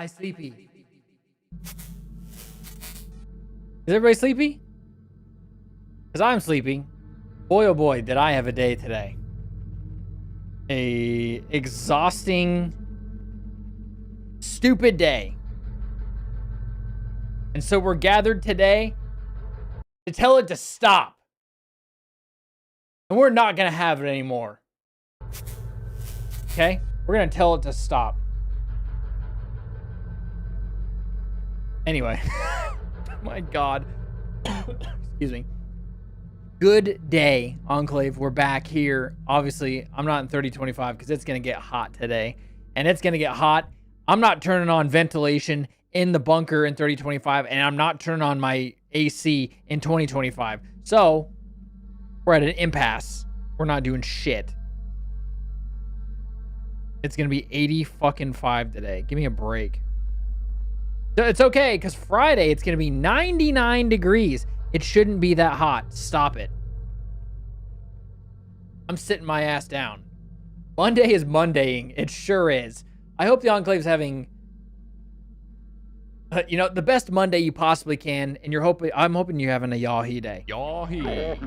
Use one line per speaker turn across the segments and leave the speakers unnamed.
I sleepy. Is everybody sleepy? Because I'm sleepy. Boy, oh boy, did I have a day today. A exhausting, stupid day. And so we're gathered today to tell it to stop. And we're not going to have it anymore. Okay? We're going to tell it to stop. Anyway. My God. Excuse me. Good day, Enclave. We're back here. Obviously, I'm not in 3025 because it's going to get hot today. And it's going to get hot. I'm not turning on ventilation in the bunker in 3025. And I'm not turning on my AC in 2025. So, we're at an impasse. We're not doing shit. It's going to be 80 fucking 5 today. Give me a break. It's okay, because Friday, it's going to be 99 degrees. It shouldn't be that hot. Stop it. I'm sitting my ass down. Monday is Mondaying. It sure is. I hope the Enclave's having, the best Monday you possibly can. And I'm hoping you're having a yahi day.
Yahi.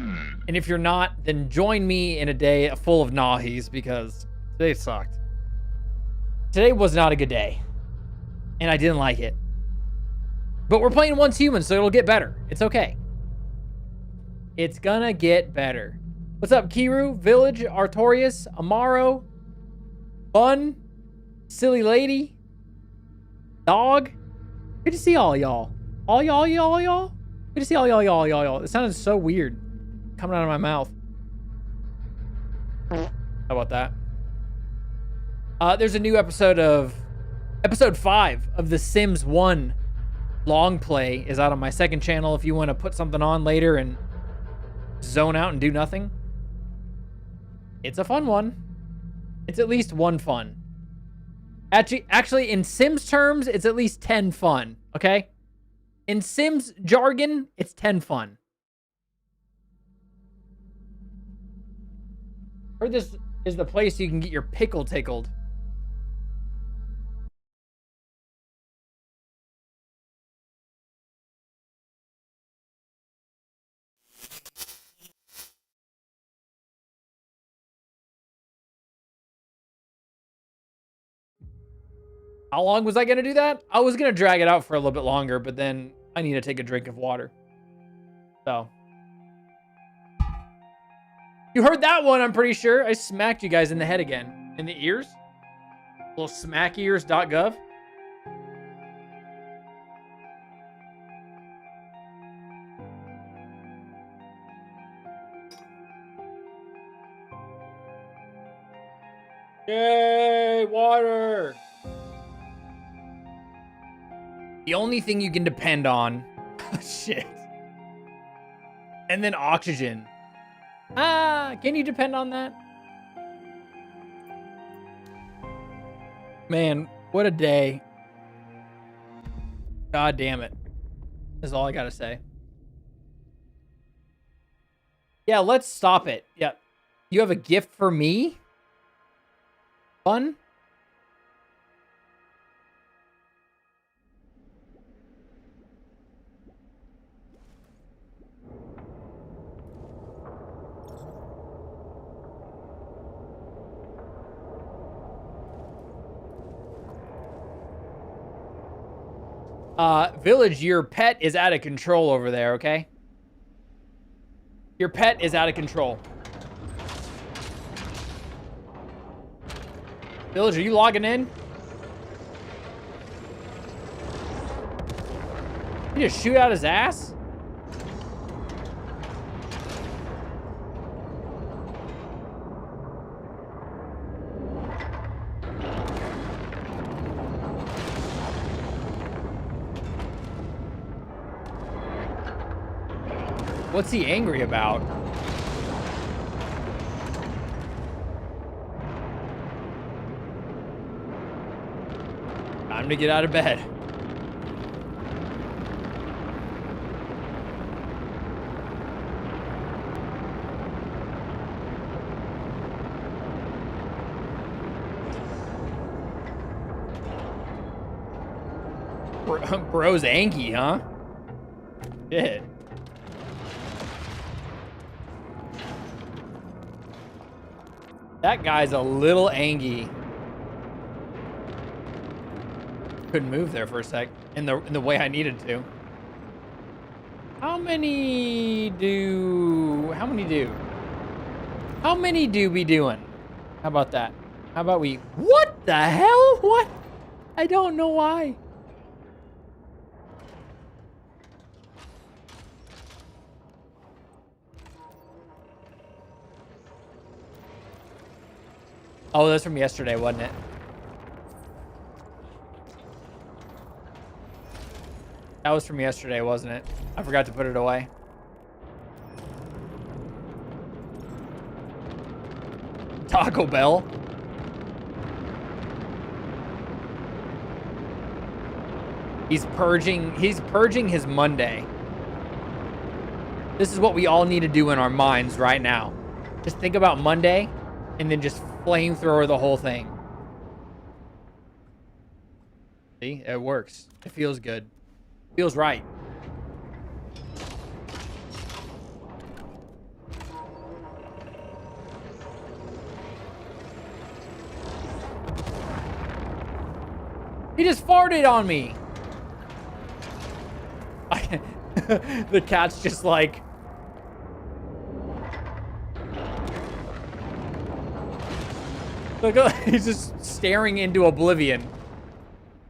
And if you're not, then join me in a day full of nahis, because today sucked. Today was not a good day. And I didn't like it. But we're playing Once Human, so it'll get better. It's okay. It's gonna get better. What's up, Kiru, Village, Artorius, Amaro, Bun, Silly Lady, Dog? Good to see all y'all. All y'all? Good to see all y'all. It sounded so weird coming out of my mouth. How about that? There's a new episode of... Episode 5 of The Sims 1 long play is out on my second channel if you want to put something on later and zone out and do nothing. It's a fun one. It's at least one fun. Actually, in Sims terms, it's at least 10 fun, okay? In Sims jargon, it's 10 fun. Or this is the place you can get your pickle tickled. How long was I going to do that? I was going to drag it out for a little bit longer, but then I need to take a drink of water. So. You heard that one, I'm pretty sure. I smacked you guys in the head again. In the ears? Little smackears.gov. Yay, water. The only thing you can depend on, shit. And then oxygen. Can you depend on that? Man, what a day. God damn it. That's all I gotta say. Yeah, let's stop it. Yeah. You have a gift for me? Fun? Village, your pet is out of control over there, okay? Your pet is out of control. Village, are you logging in? You just shoot out his ass? What's he angry about? Time to get out of bed. Bro's Anki, huh? Shit. That guy's a little angy. Couldn't move there for a sec in the way I needed to. How many do we doing? How about that? How about we... What the hell? What? I don't know why. Oh, that's from yesterday, wasn't it? That was from yesterday, wasn't it? I forgot to put it away. Taco Bell. He's purging his Monday. This is what we all need to do in our minds right now. Just think about Monday and then just flamethrower the whole thing. See, it works. It feels good. Feels right. He just farted on me. The cat's just like... Look, he's just staring into oblivion.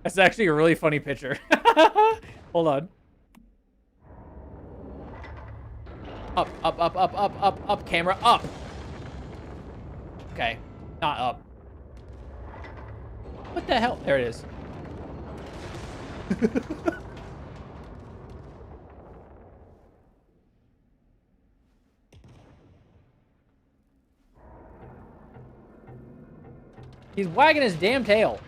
That's actually a really funny picture. Hold on. Up, camera, up. Okay, not up. What the hell? There it is. He's wagging his damn tail.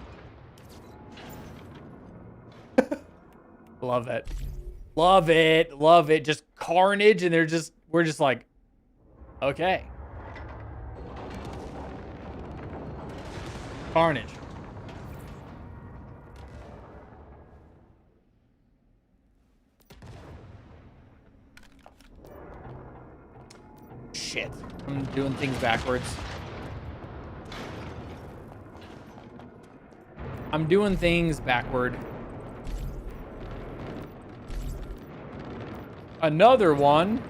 Love it. Love it. Love it. Just carnage, and we're just like, okay. Carnage. Shit. I'm doing things backwards. I'm doing things backward. Another one.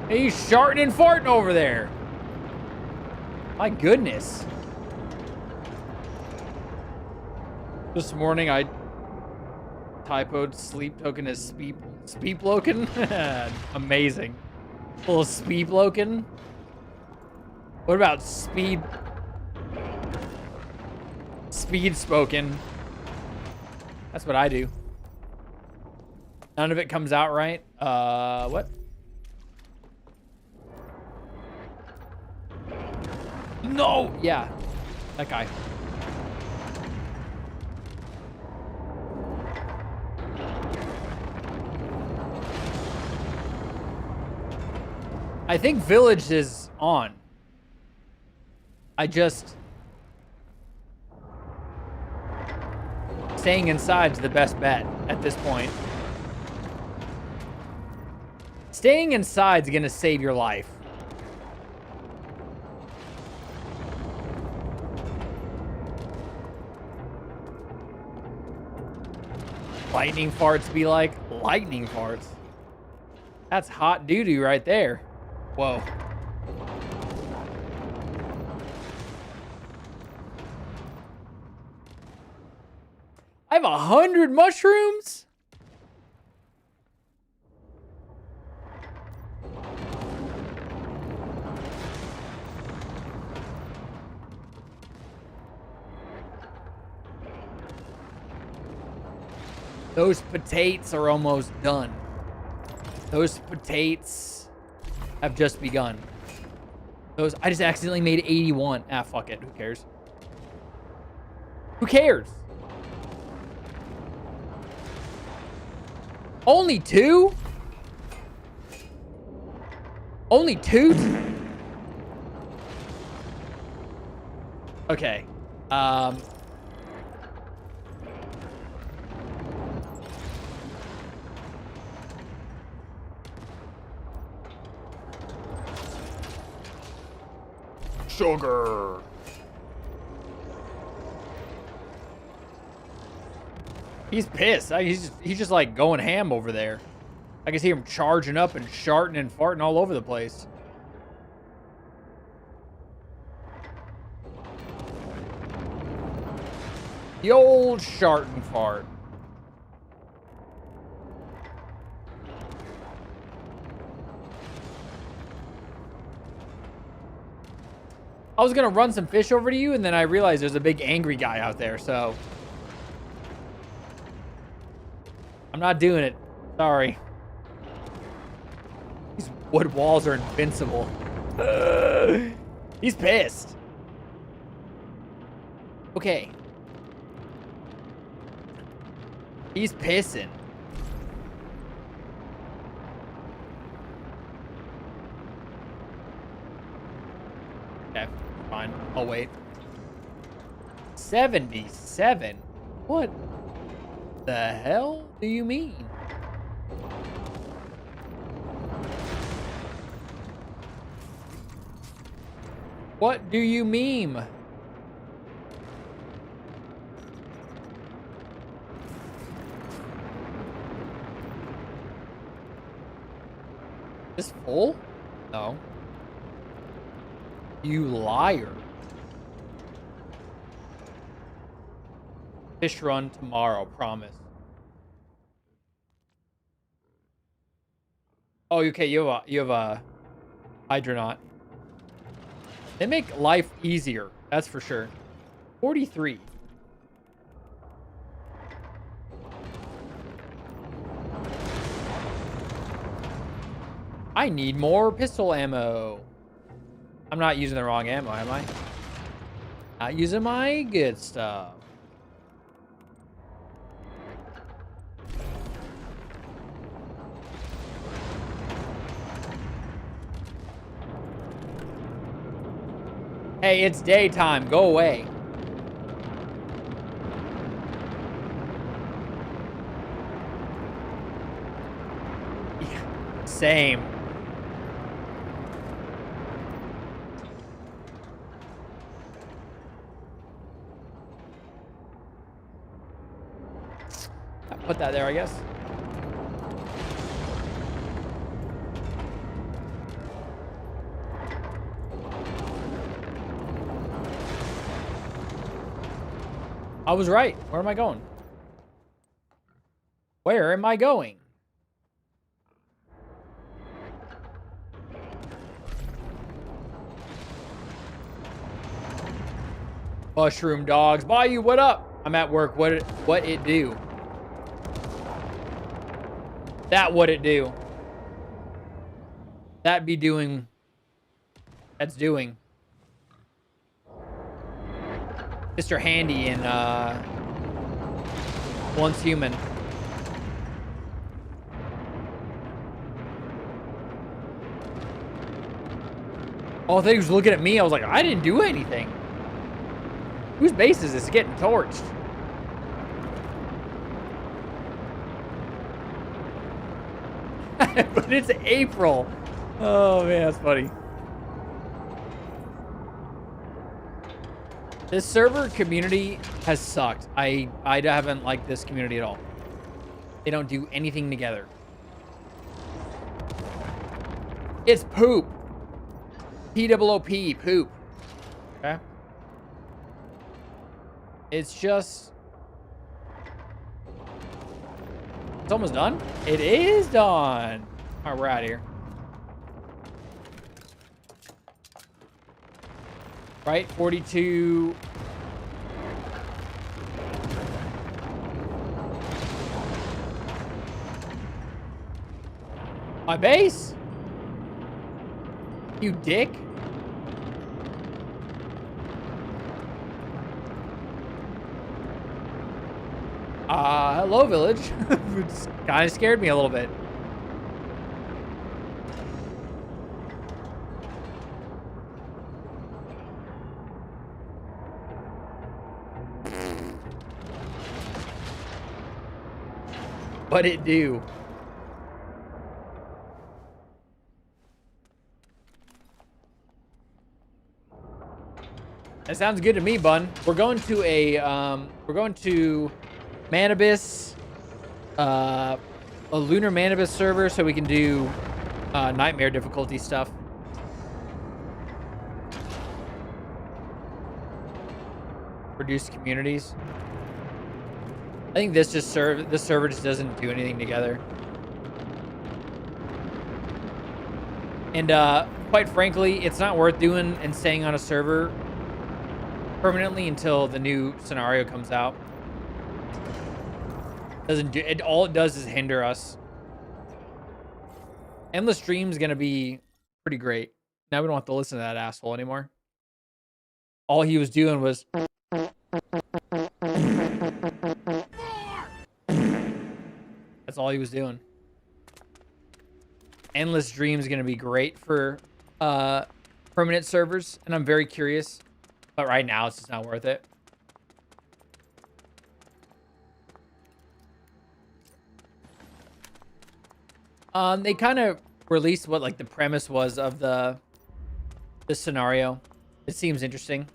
He's sharting and farting over there. My goodness. This morning I typoed sleep token as speeploken. Amazing. A little speeploken. What about speed spoken? That's what I do. None of it comes out right. What? No! Yeah, that guy. I think Village is on. Staying inside's the best bet at this point. Staying inside's gonna save your life. Lightning farts be like lightning farts. That's hot doo-doo right there. Whoa. I have 100 mushrooms? Those potatoes are almost done. Those potatoes have just begun. I just accidentally made 81. Ah, fuck it. Who cares? Who cares? Only two? Only two? Okay. Um, Sugar. He's pissed. He's just like going ham over there. I can see him charging up and sharting and farting all over the place. The old shart and fart. I was gonna run some fish over to you, and then I realized there's a big angry guy out there, so I'm not doing it. Sorry. These wood walls are invincible. He's pissed. Okay. He's pissing. Okay, fine. I'll wait. 77? What the hell do you mean? What do you meme? This full? No. You liar. Fish run tomorrow, promise. Oh, okay, you have a hydronaut. They make life easier, that's for sure. 43. I need more pistol ammo. I'm not using the wrong ammo, am I? Not using my good stuff. Hey, it's daytime. Go away. Yeah, same. I'll put that there, I guess. I was right. Where am I going? Where am I going? Mushroom dogs. Bayou, what up? I'm at work. What it do? That what it do? That be doing. That's doing. Mr. Handy in Once Human. Oh, I thought he was looking at me. I was like, I didn't do anything. Whose base is this? Getting torched. But it's April. Oh man, that's funny. This server community has sucked. I haven't liked this community at all. They don't do anything together. It's poop. P-O-O-P, poop. Okay. It's just... It's almost done? It is done. All right, we're out of here. Right, 42. My base? You dick. Hello, village. It's kind of scared me a little bit. But it do. That sounds good to me, bun. We're going to Manibus, a Lunar Manibus server so we can do nightmare difficulty stuff. Reduce communities. I think this server just doesn't do anything together. And quite frankly, it's not worth doing and staying on a server permanently until the new scenario comes out. Doesn't do it. All it does is hinder us. Endless Stream's gonna be pretty great. Now we don't have to listen to that asshole anymore. All he was doing was that's all he was doing. Endless Dream's gonna be great for permanent servers, and I'm very curious. But right now, it's just not worth it. They kind of released what like the premise was of the scenario. It seems interesting.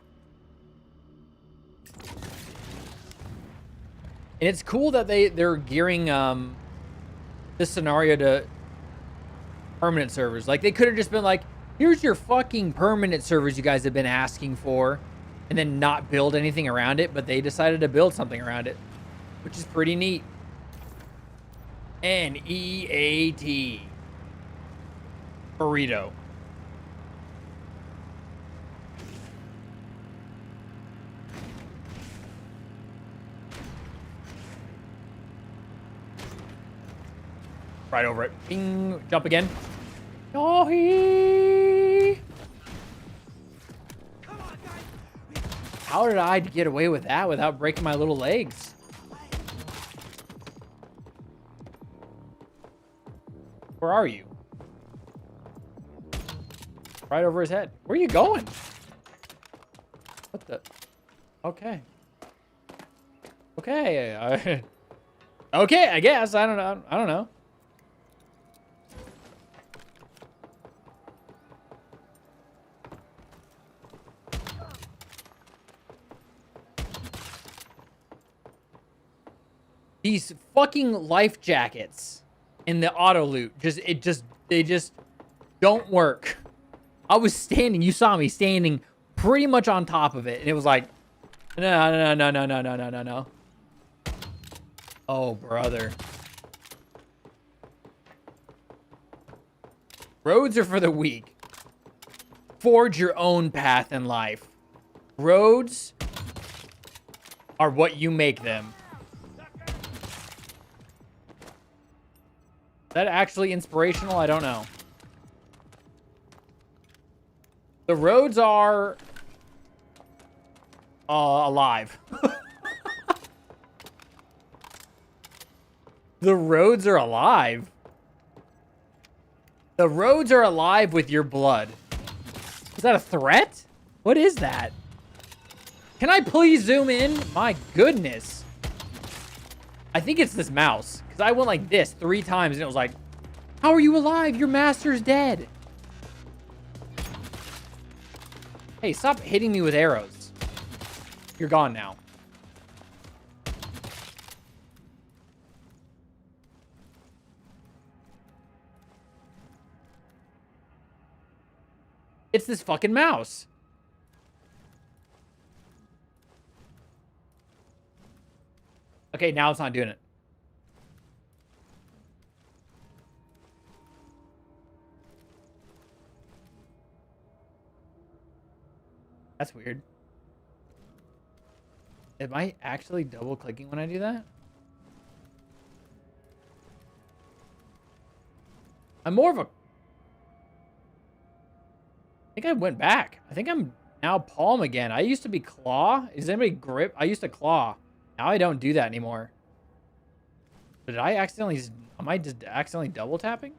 And it's cool that they're gearing this scenario to permanent servers. Like they could have just been like, here's your fucking permanent servers you guys have been asking for, and then not build anything around it, but they decided to build something around it, which is pretty neat. NEAT. Burrito. Right over it. Bing. Jump again. Oh, how did I get away with that without breaking my little legs? Where are you? Right over his head. Where are you going? What the? Okay. Okay. Okay, I guess. I don't know. I don't know. These fucking life jackets in the auto loot they just don't work. I was standing, you saw me standing pretty much on top of it, and it was like, no. Oh, brother. Roads are for the weak. Forge your own path in life. Roads are what you make them. Is that actually inspirational? I don't know. The roads are alive. The roads are alive. The roads are alive with your blood. Is that a threat? What is that? Can I please zoom in? My goodness. I think it's this mouse. Because I went like this 3 times and it was like, how are you alive? Your master's dead. Hey, stop hitting me with arrows. You're gone now. It's this fucking mouse. Okay, now it's not doing it. That's weird. Am I actually double clicking when I do that? I'm more of a... I think I went back. I think I'm now palm again. I used to be claw. Is anybody grip? I used to claw. Now I don't do that anymore. Did I accidentally... Am I just accidentally double tapping?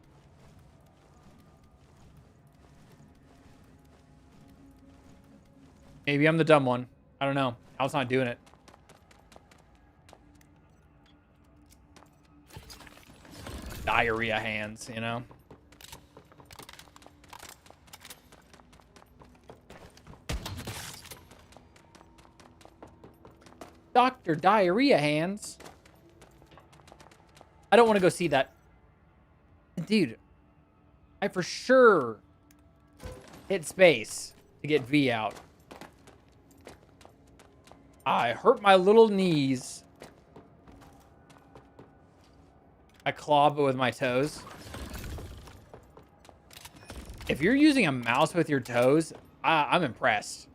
Maybe I'm the dumb one. I don't know. Now it's not doing it. diarrhea hands, you know? Dr. Diarrhea Hands. I don't want to go see that. Dude, I for sure hit space to get V out. I hurt my little knees. I clawed it with my toes. If you're using a mouse with your toes, I'm impressed.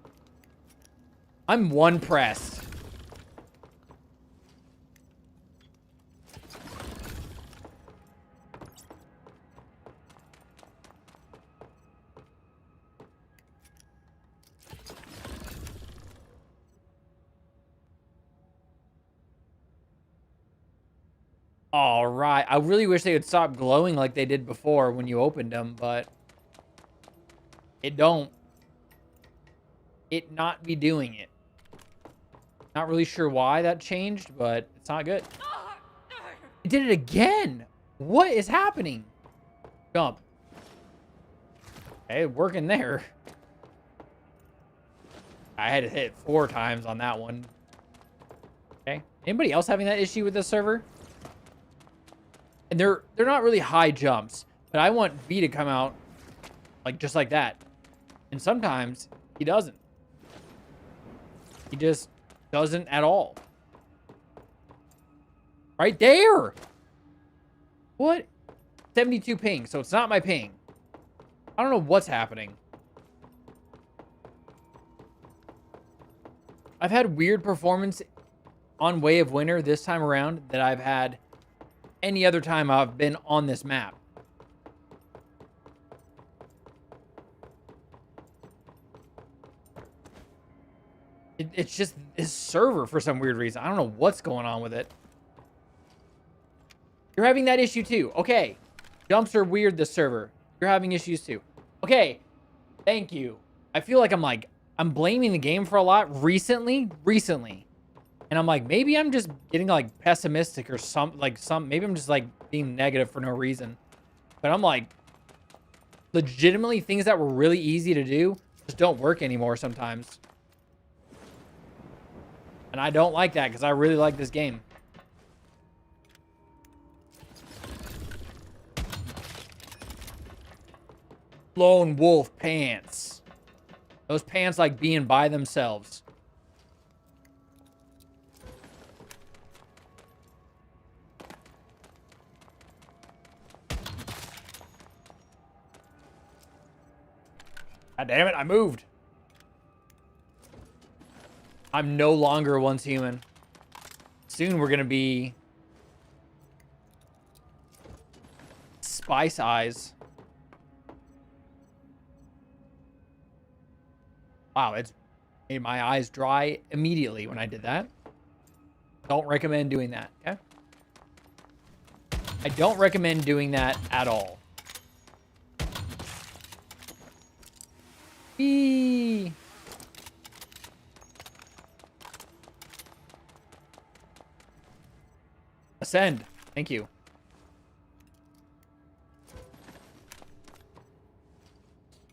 I'm one pressed. All right. I really wish they would stop glowing like they did before when you opened them, but it don't. It not be doing it. Not really sure why that changed, but it's not good. It did it again. What is happening? Jump. Hey, working there. I had to hit 4 times on that one. Okay. Anybody else having that issue with this server? And they're not really high jumps, but I want V to come out like just like that. And sometimes he doesn't. He just doesn't at all. Right there. What? 72 ping, so it's not my ping. I don't know what's happening. I've had weird performance on Way of Winter this time around that I've had any other time I've been on this map. It's just this server for some weird reason. I don't know what's going on with it. You're having that issue too. Okay. Jumps are weird this server. You're having issues too. Okay. Thank you. I feel like I'm blaming the game for a lot recently. And I'm like, maybe I'm just getting like pessimistic or maybe I'm just like being negative for no reason. But I'm like, legitimately things that were really easy to do just don't work anymore sometimes. And I don't like that because I really like this game. Lone wolf pants. Those pants like being by themselves. God damn it, I moved. I'm no longer once human. Soon we're gonna be Spice Eyes. Wow, it's made my eyes dry immediately when I did that. Don't recommend doing that, okay? I don't recommend doing that at all. Eee. Ascend. Thank you.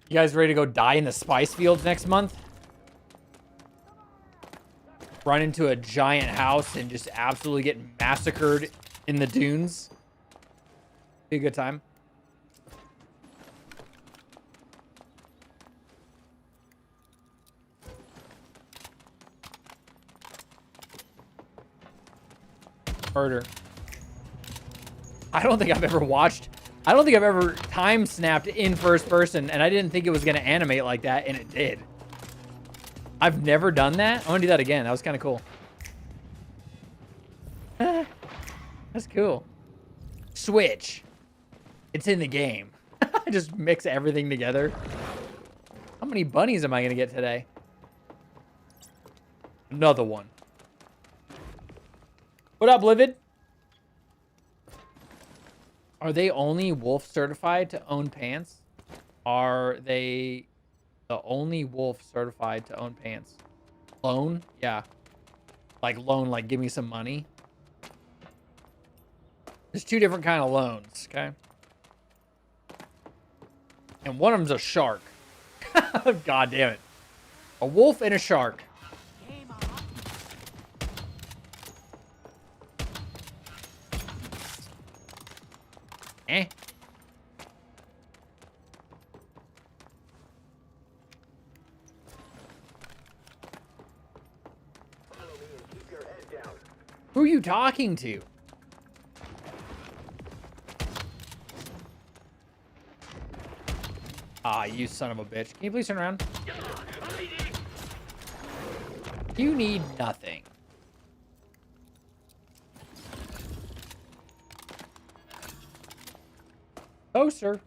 You guys ready to go die in the spice fields next month? Run into a giant house and just absolutely get massacred in the dunes? Be a good time. Murder. I don't think I've ever time snapped in first person, and I didn't think it was going to animate like that, and it did. I've never done that. I want to do that again. That was kind of cool. That's cool. Switch. It's in the game. I just mix everything together. How many bunnies am I going to get today? Another one. What up, Livid? Are they only wolf certified to own pants? Are they the only wolf certified to own pants? Loan? Yeah. Like loan, like give me some money. There's two different kind of loans, okay? And one of them's a shark. God damn it. A wolf and a shark. Eh. Who are you talking to? Ah, you son of a bitch. Can you please turn around? You need nothing. Oh, sir.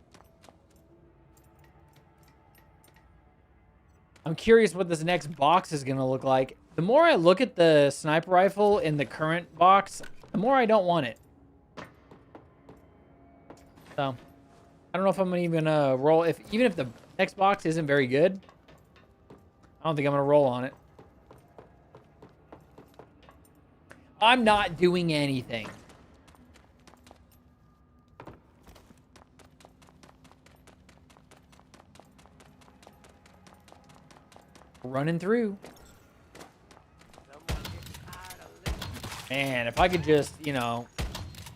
I'm curious what this next box is going to look like. The more I look at the sniper rifle in the current box, the more I don't want it. So, I don't know if I'm even gonna roll. Even if the next box isn't very good, I don't think I'm gonna roll on it. I'm not doing anything. Running through. Man, if I could just, you know,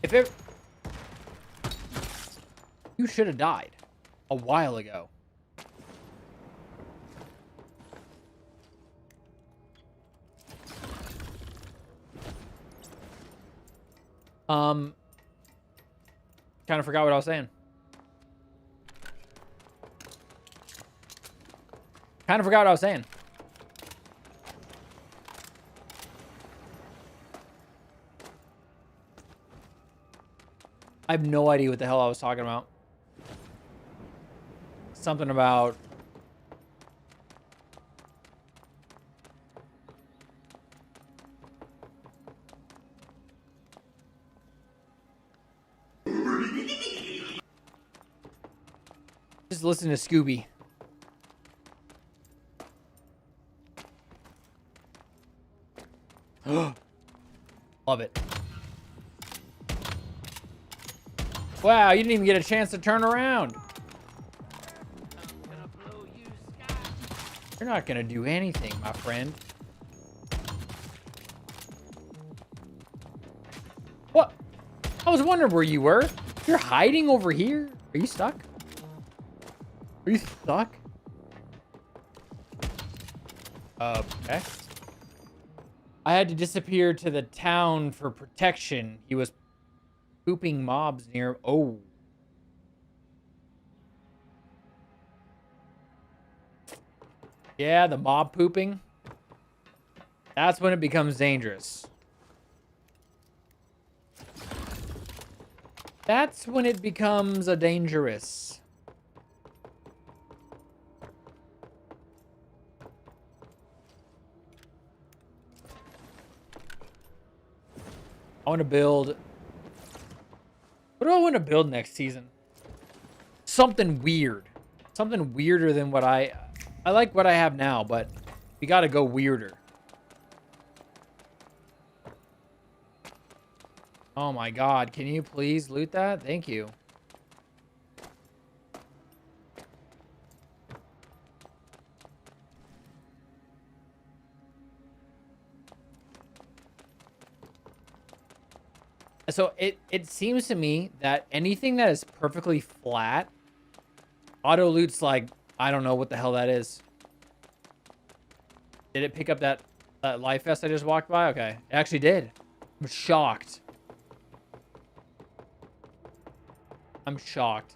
if it... You should have died a while ago. Kind of forgot what I was saying. Kind of forgot what I was saying. I have no idea what the hell I was talking about. Something about... Just listen to Scooby. Love it. Wow, you didn't even get a chance to turn around. You're not gonna do anything, my friend. What? I was wondering where you were. You're hiding over here? Are you stuck? Are you stuck? Okay. I had to disappear to the town for protection. He was pooping mobs near... Oh. Yeah, the mob pooping. That's when it becomes dangerous. That's when it becomes a dangerous. I want to build... What do I want to build next season? Something weird. Something weirder than what I like what I have now, but we got to go weirder. Oh my god, can you please loot that? Thank you. So it seems to me that anything that is perfectly flat, auto loot's like, I don't know what the hell that is. Did it pick up that life vest I just walked by? Okay, it actually did. I'm shocked. I'm shocked.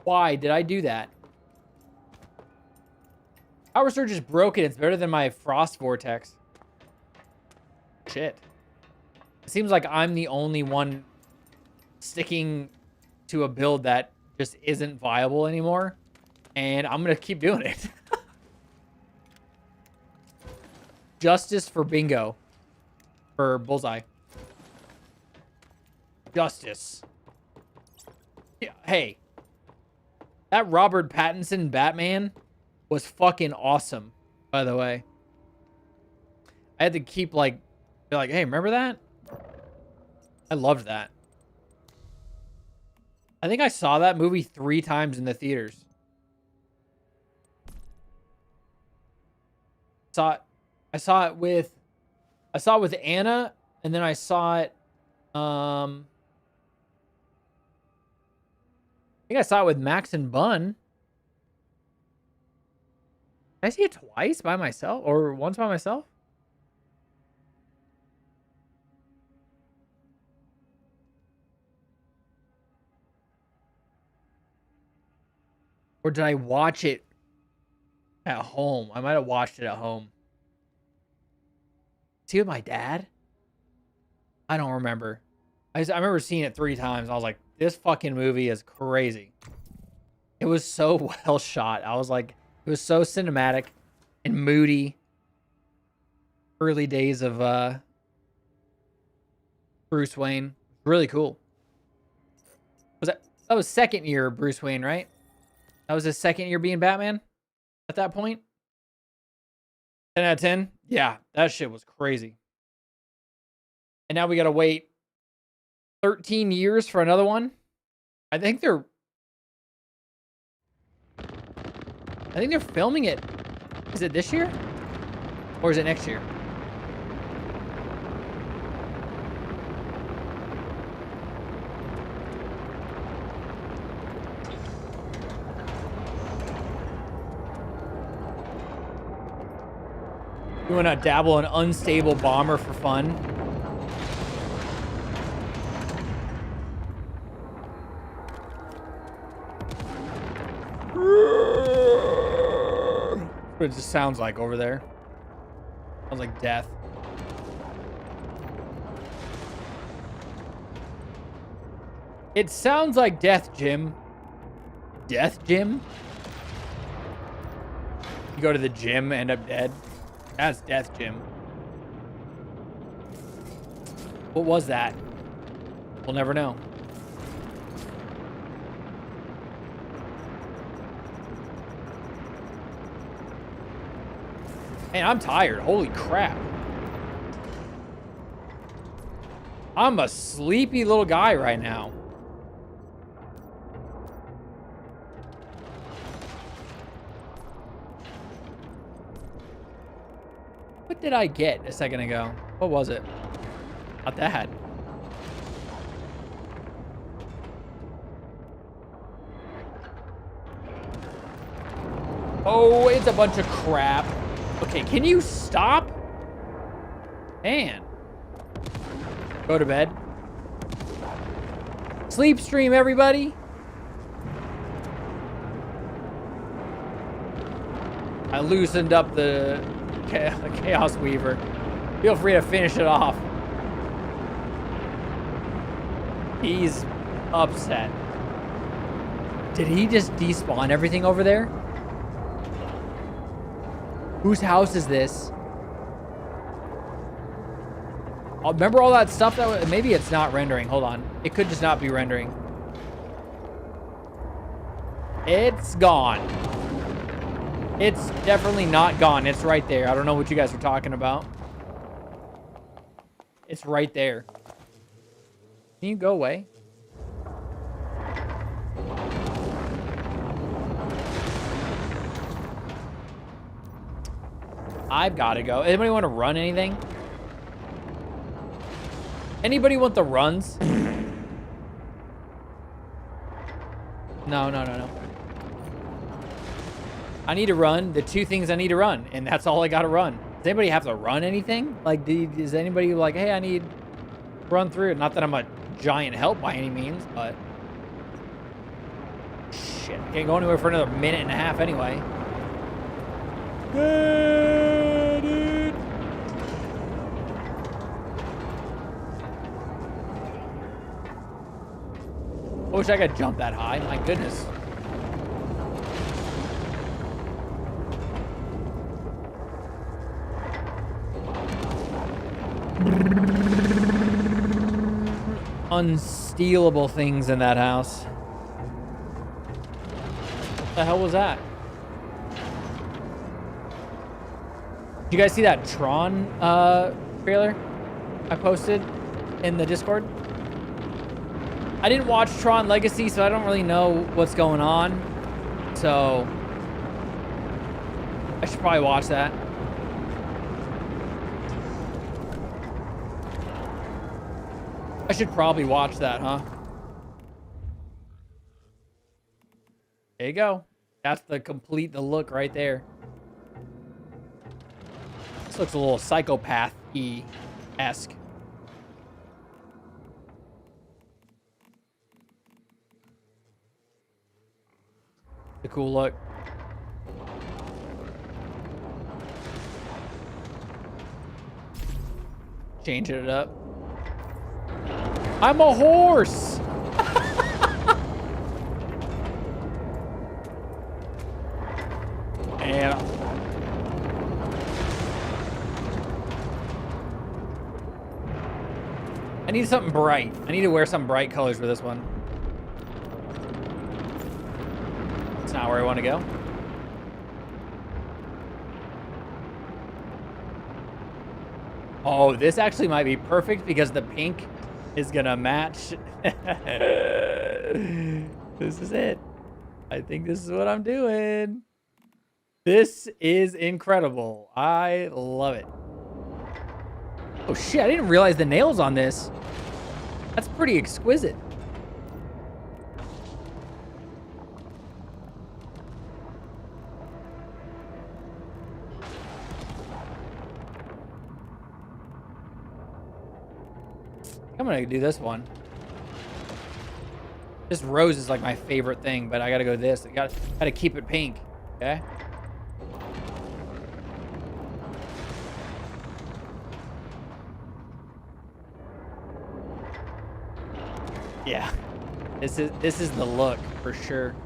Why did I do that? Power Surge is broken. It's better than my Frost Vortex. Shit. It seems like I'm the only one sticking to a build that just isn't viable anymore. And I'm going to keep doing it. Justice for bingo. For bullseye. Justice. Yeah, hey. That Robert Pattinson Batman was fucking awesome, by the way. I had to keep like, be like, hey, remember that? I loved that. I think I saw that movie 3 times in the theaters. I saw it with Anna, and then I saw it I think I saw it with Max and Bun. Did I see it twice by myself or once by myself? Or did I watch it at home? I might have watched it at home. See with my dad? I don't remember. I remember seeing it 3 times. I was like, this fucking movie is crazy. It was so well shot. I was like, it was so cinematic and moody. Early days of Bruce Wayne. Really cool. That was second year Bruce Wayne, right? That was his second year being Batman at that point. 10 out of 10? Yeah, that shit was crazy. And now we gotta wait 13 years for another one. I think they're filming it. Is it this year? Or is it next year? You wanna dabble an unstable bomber for fun? What it just sounds like over there. Sounds like death. It sounds like death, Jim. Death, Jim? You go to the gym, end up dead. That's death, Jim. What was that? We'll never know. Man, I'm tired. Holy crap. I'm a sleepy little guy right now. What did I get a second ago? What was it? Not that. Oh, it's a bunch of crap. Okay, can you stop? Man. Go to bed. Sleep stream, everybody. I loosened up the Chaos Weaver. Feel free to finish it off. He's upset. Did he just despawn everything over there? Whose house is this? Oh, remember all that stuff that was, maybe it's not rendering. Hold on. It could just not be rendering. It's gone. It's definitely not gone. It's right there. I don't know what you guys are talking about. It's right there. Can you go away? I've got to go. Anybody want to run anything? Anybody want the runs? No. I need to run the 2 things I need to run, and that's all I got to run. Does anybody have to run anything? Like, is anybody like, hey, I need to run through? Not that I'm a giant help by any means, but shit, can't go anywhere for another minute and a half anyway. Yeah, dude. I wish I could jump that high. My goodness. Unstealable things in that house. The hell was that? Did you guys see that Tron trailer I posted in the Discord? I didn't watch Tron Legacy, so I don't really know what's going on. So I should probably watch that. I should probably watch that, huh? There you go. That's the look right there. This looks a little psychopath-y-esque. The cool look. Changing it up. I'm a horse! And I need something bright. I need to wear some bright colors for this one. That's not where I want to go. Oh, this actually might be perfect because the pink is gonna match. This is it. I think this is what I'm doing. This is incredible. I love it. Oh shit, I didn't realize the nails on this. That's pretty exquisite. I'm gonna do this one. This rose is like my favorite thing, but I gotta go this. I gotta keep it pink. Okay. Yeah. This is the look for sure.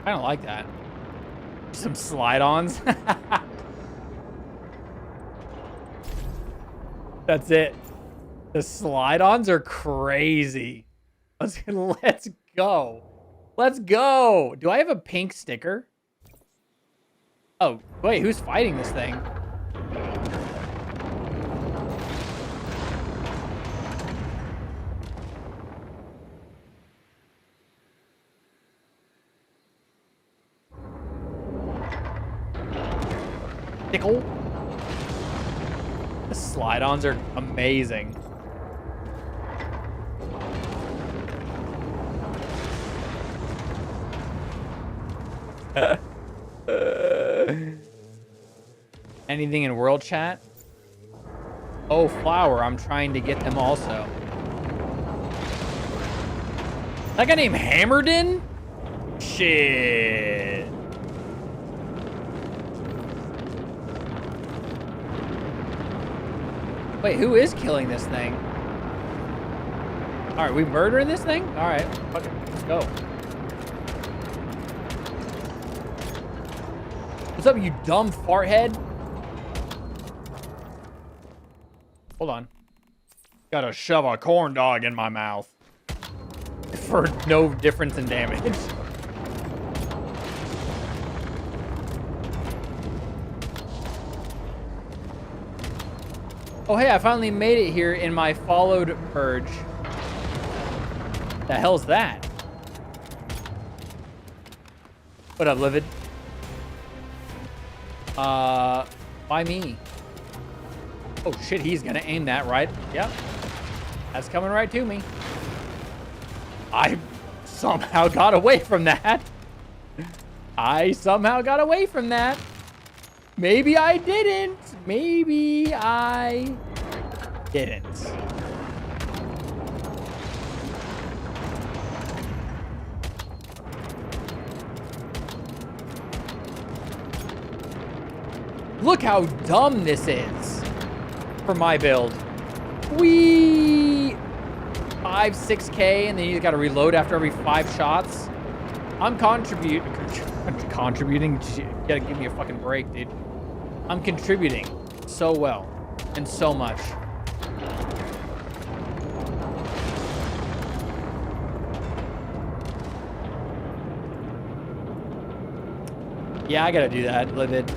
I don't like that. Some slide-ons. That's it. The slide-ons are crazy. Let's go. Let's go. Do I have a pink sticker? Oh, wait, who's fighting this thing? Tickle. The slide-ons are amazing. Anything in world chat? Oh, flower. I'm trying to get them also. That guy named Hammerden? Shit. Wait, who is killing this thing? All right, we murdering this thing? All right, fuck it, let's go. What's up, you dumb fart head? Hold on. Gotta shove a corn dog in my mouth for no difference in damage. Oh, hey, I finally made it here in my followed purge. The hell's that? What up, Livid? Why me? Oh shit, he's gonna aim that right. Yep. That's coming right to me. I somehow got away from that. I somehow got away from that. Maybe I didn't. Maybe I didn't. Look how dumb this is for my build. Wee 5, 6K, and then you gotta reload after every 5 shots. I'm contributing. Contributing? You gotta give me a fucking break, dude. I'm contributing so well and so much. Yeah, I gotta do that, Livid.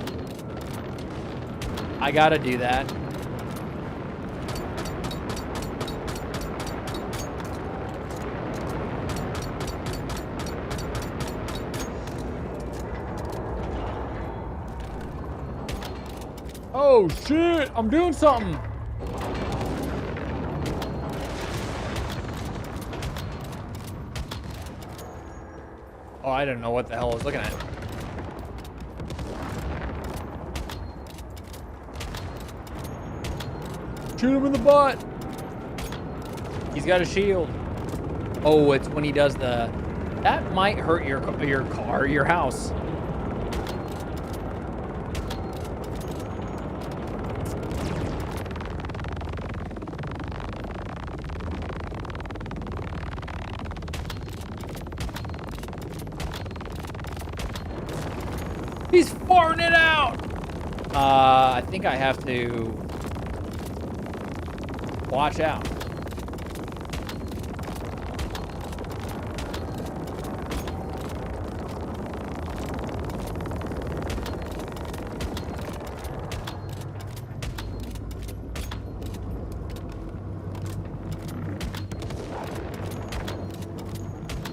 I gotta do that. Oh shit, I'm doing something. Oh, I didn't know what the hell I was looking at. Shoot him in the butt. He's got a shield. Oh, it's when he does the... That might hurt your car, your house. He's farting it out. I think I have to watch out.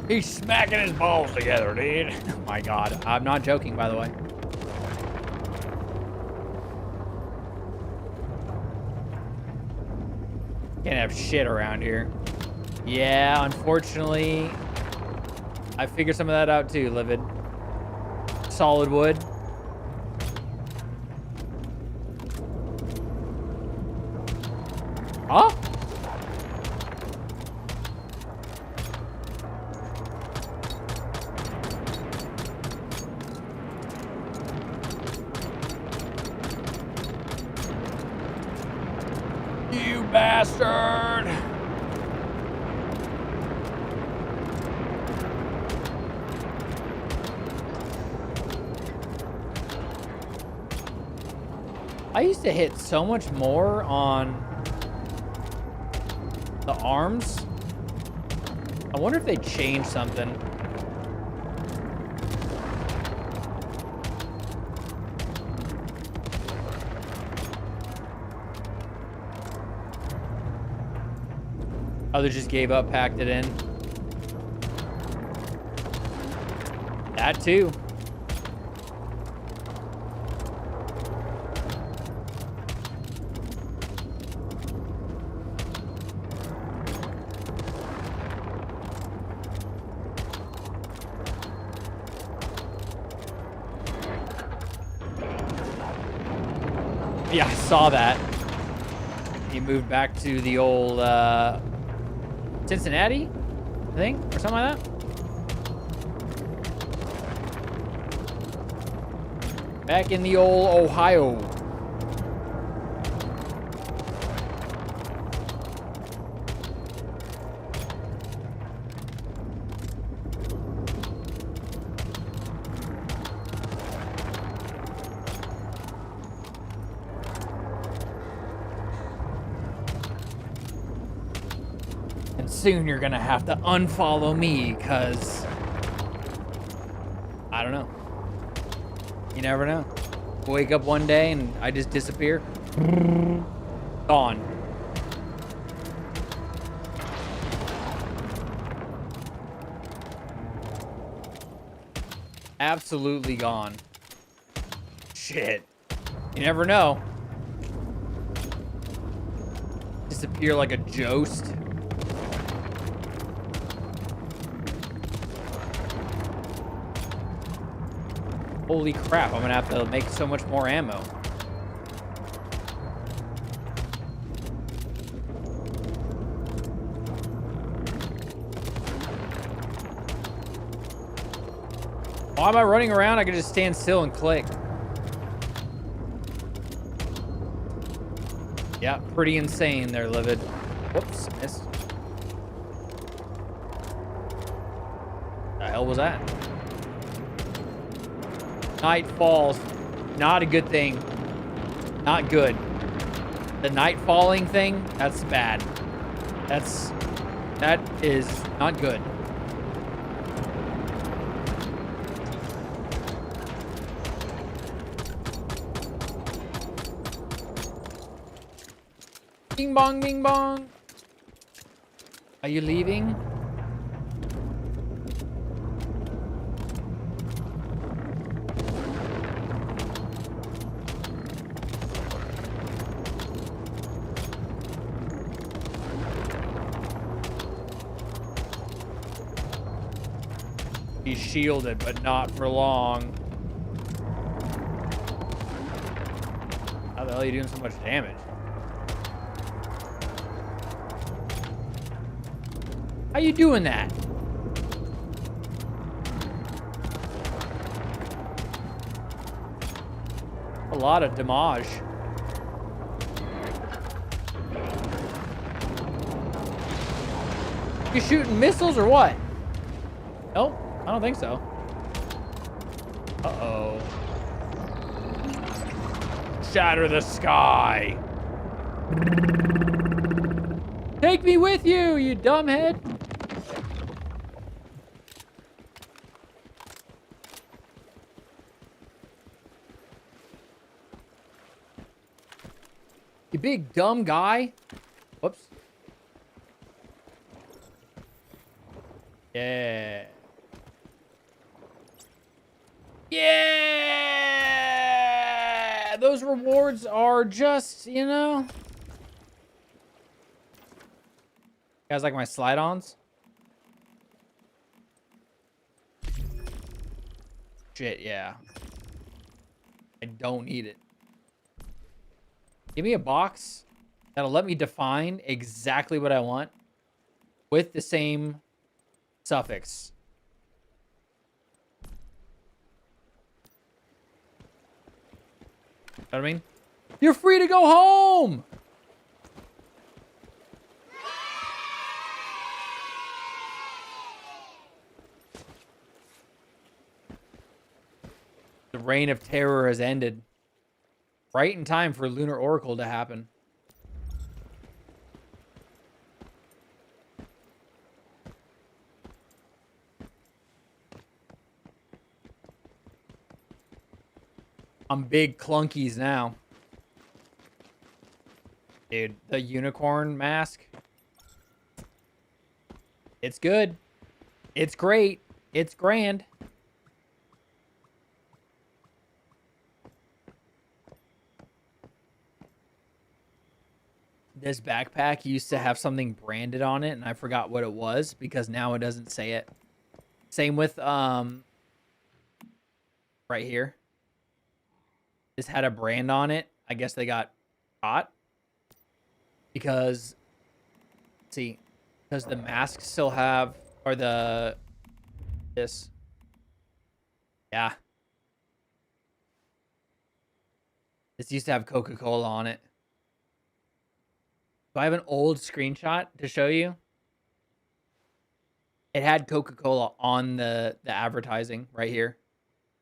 He's smacking his balls together, dude. Oh my God. I'm not joking, by the way. Can't have shit around here. Yeah, unfortunately, I figured some of that out too, Livid. Solid wood. Huh? You bastard! I used to hit so much more on the arms. I wonder if they changed something. Oh, they just gave up, packed it in. That too. Yeah, I saw that. He moved back to the old Cincinnati, I think, or something like that. Back in the old Ohio. And soon you're gonna have to unfollow me, cause I don't know. You never know. Wake up one day and I just disappear. Gone. Absolutely gone. Shit. You never know. Disappear like a ghost. Holy crap, I'm gonna have to make so much more ammo. Why am I running around? I can just stand still and click. Yeah, pretty insane there, Livid. Whoops, missed. The hell was that? night falls. Not a good thing. Not good. The night falling thing, that's bad. That is not good. Bing bong, bing bong. Are you leaving? He's shielded, but not for long. How the hell are you doing so much damage? How you doing that? A lot of damage. You shooting missiles or what? Nope, I don't think so. Uh-oh. Shatter the sky. Take me with you, you dumbhead. You big dumb guy. Whoops. Yeah. Yeah! Those rewards are just, you know. You guys like my slide-ons? Shit, yeah. I don't need it. Give me a box that'll let me define exactly what I want with the same suffix. You know what I mean? You're free to go home! The reign of terror has ended. Right in time for Lunar Oracle to happen. I'm big clunkies now. Dude, the unicorn mask. It's good. It's great. It's grand. This backpack used to have something branded on it, and I forgot what it was because now it doesn't say it. Same with right here. This had a brand on it. I guess they got caught because see, because the masks still have, or this. Yeah. This used to have Coca-Cola on it. So I have an old screenshot to show you. It had Coca-Cola on the advertising right here.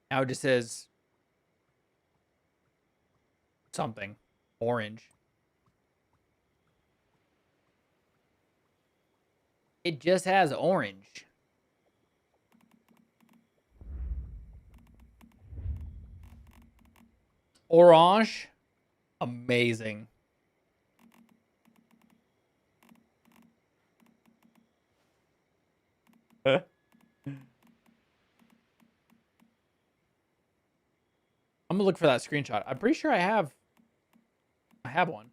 Now it just says something orange. It just has orange. Orange. Amazing. I'm gonna look for that screenshot. I'm pretty sure I have one.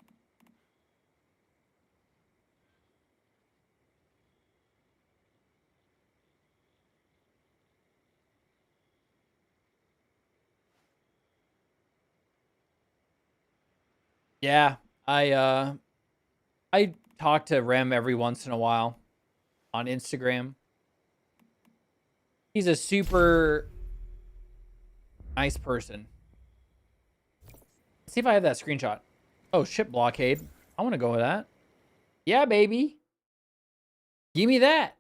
Yeah, I talk to Rem every once in a while on Instagram. He's a super nice person. Let's see if I have that screenshot. Oh, ship blockade. I want to go with that. Yeah, baby. Give me that.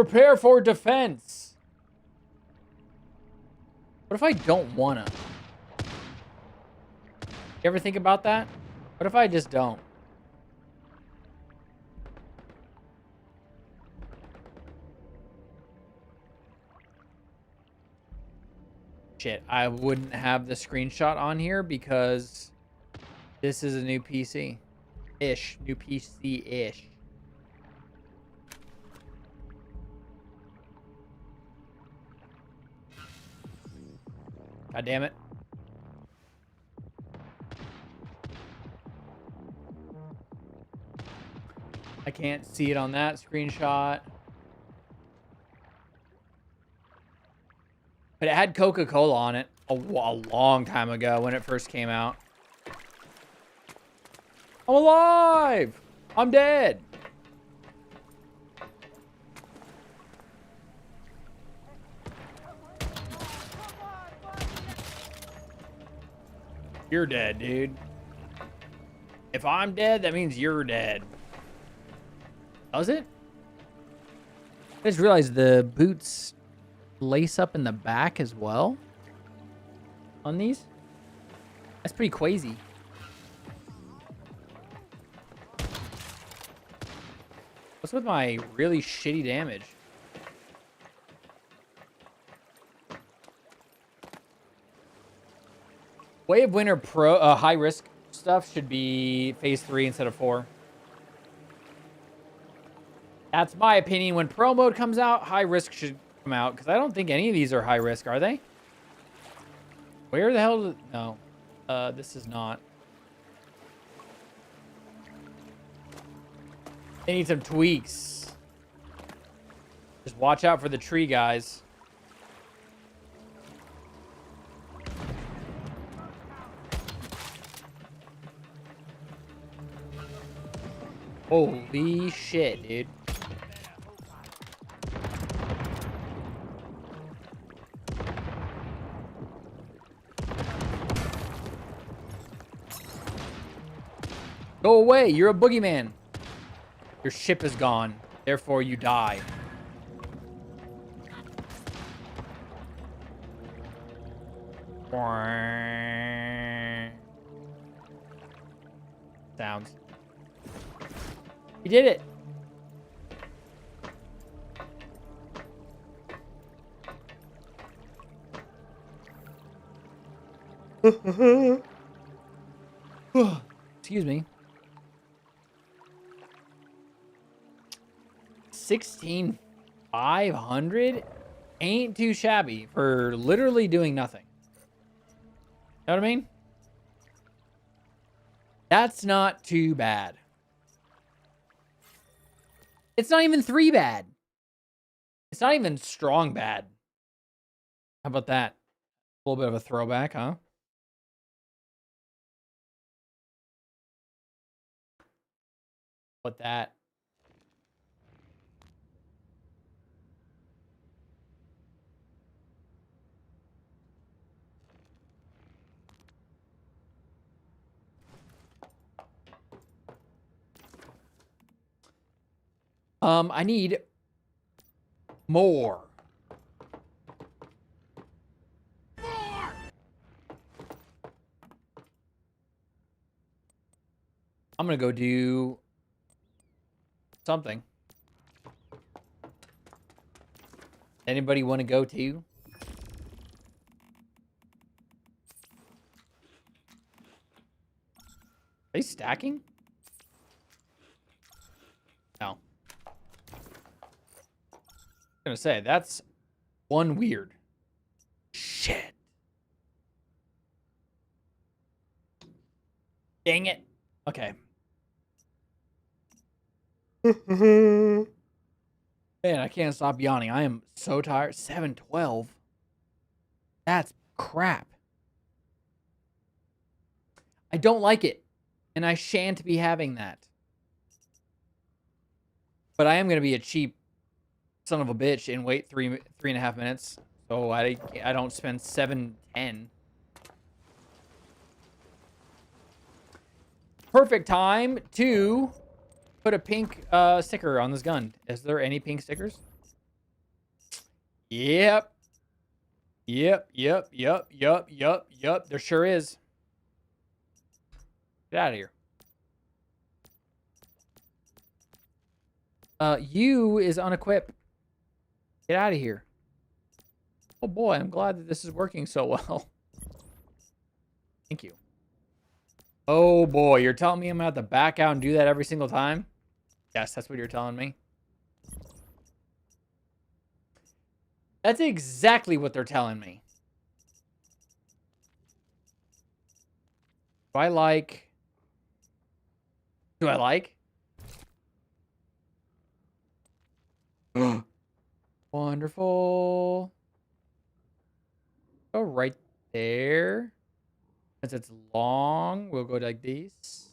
Prepare for defense. What if I don't wanna? You ever think about that? What if I just don't? Shit, I wouldn't have the screenshot on here because this is a new PC-ish. New PC-ish. God damn it. I can't see it on that screenshot. But it had Coca-Cola on it a long time ago when it first came out. I'm alive! I'm dead! You're dead, dude. If I'm dead, that means you're dead. Does it? I just realized the boots lace up in the back as well on these. That's pretty crazy. What's with my really shitty damage? Wave Winner Pro high risk stuff should be phase 3 instead of 4. That's my opinion. When pro mode comes out, high risk should come out because I don't think any of these are high risk, are they? Where the hell? No, this is not. They need some tweaks. Just watch out for the tree, guys. Holy shit, dude. Go away, you're a boogeyman. Your ship is gone, therefore you die. Sounds. You did it. Excuse me. 16,500 ain't too shabby for literally doing nothing. Know what I mean? That's not too bad. It's not even 3 bad. It's not even strong bad. How about that? A little bit of a throwback, huh? What that? I need more. I'm gonna go do something. Anybody want to go too? Are they stacking? No. I'm gonna say that's one weird. Shit. Dang it. Okay. Man, I can't stop yawning. I am so tired. 7:12. That's crap. I don't like it. And I shan't be having that. But I am going to be a cheap son of a bitch and wait 3.5 minutes. So I don't spend 7:10. Perfect time to put a pink sticker on this gun. Is there any pink stickers? Yep. Yep. Yep. Yep. Yep. Yep. Yep. There sure is. Get out of here. U is unequipped. Get out of here. Oh boy, I'm glad that this is working so well. Thank you. Oh boy, you're telling me I'm gonna have to back out and do that every single time? Yes, that's what you're telling me. That's exactly what they're telling me. Do I like? Do I like? Wonderful. Go right there. Since it's long, we'll go like these.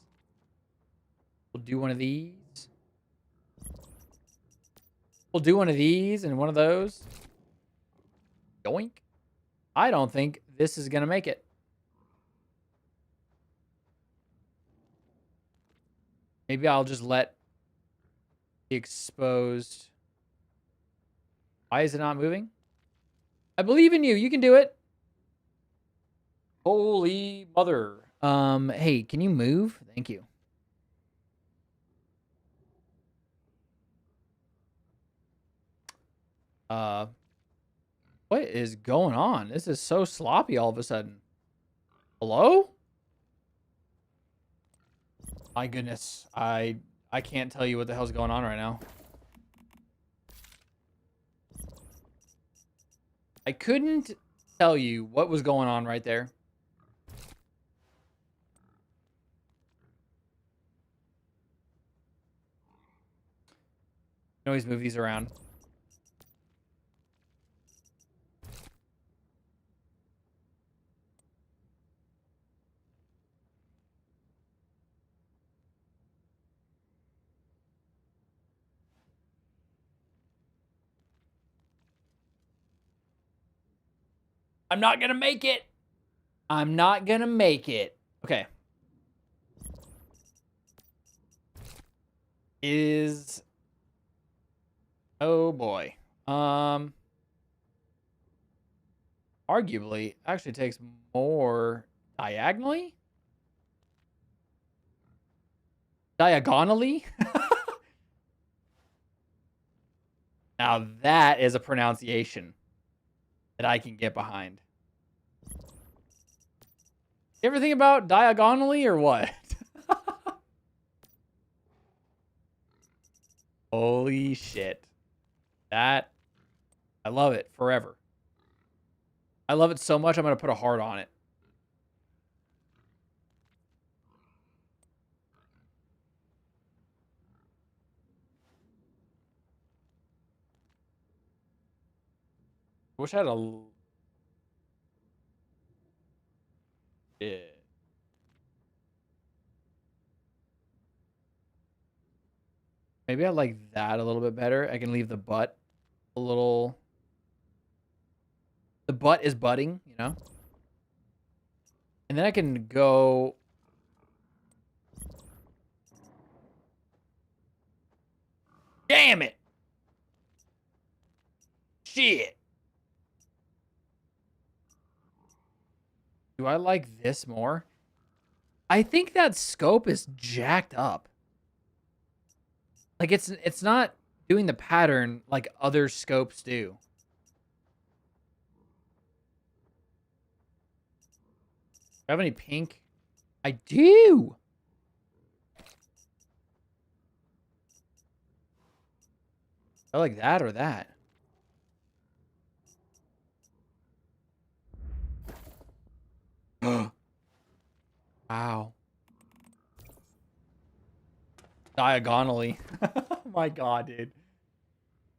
We'll do one of these. We'll do one of these and one of those. Yoink. I don't think this is going to make it. Maybe I'll just let the exposed. Why is it not moving? I believe in you. You can do it. Holy mother. Hey, can you move? Thank you. What is going on? This is so sloppy all of a sudden. Hello? My goodness. I can't tell you what the hell's going on right now. I couldn't tell you what was going on right there. Always move these around. I'm not gonna make it. I'm not gonna make it. Okay. Oh boy. Arguably actually takes more diagonally. Diagonally. Now that is a pronunciation that I can get behind. You ever think about diagonally or what? Holy shit. That, I love it forever. I love it so much, I'm going to put a heart on it. I wish I had a... Yeah. Maybe I like that a little bit better. I can leave the butt a little... The butt is butting, you know? And then I can go... Damn it! Shit! Do I like this more? I think that scope is jacked up. Like, it's not doing the pattern like other scopes do. Do I have any pink? I do! I like that or that. Wow. Diagonally. My God, dude.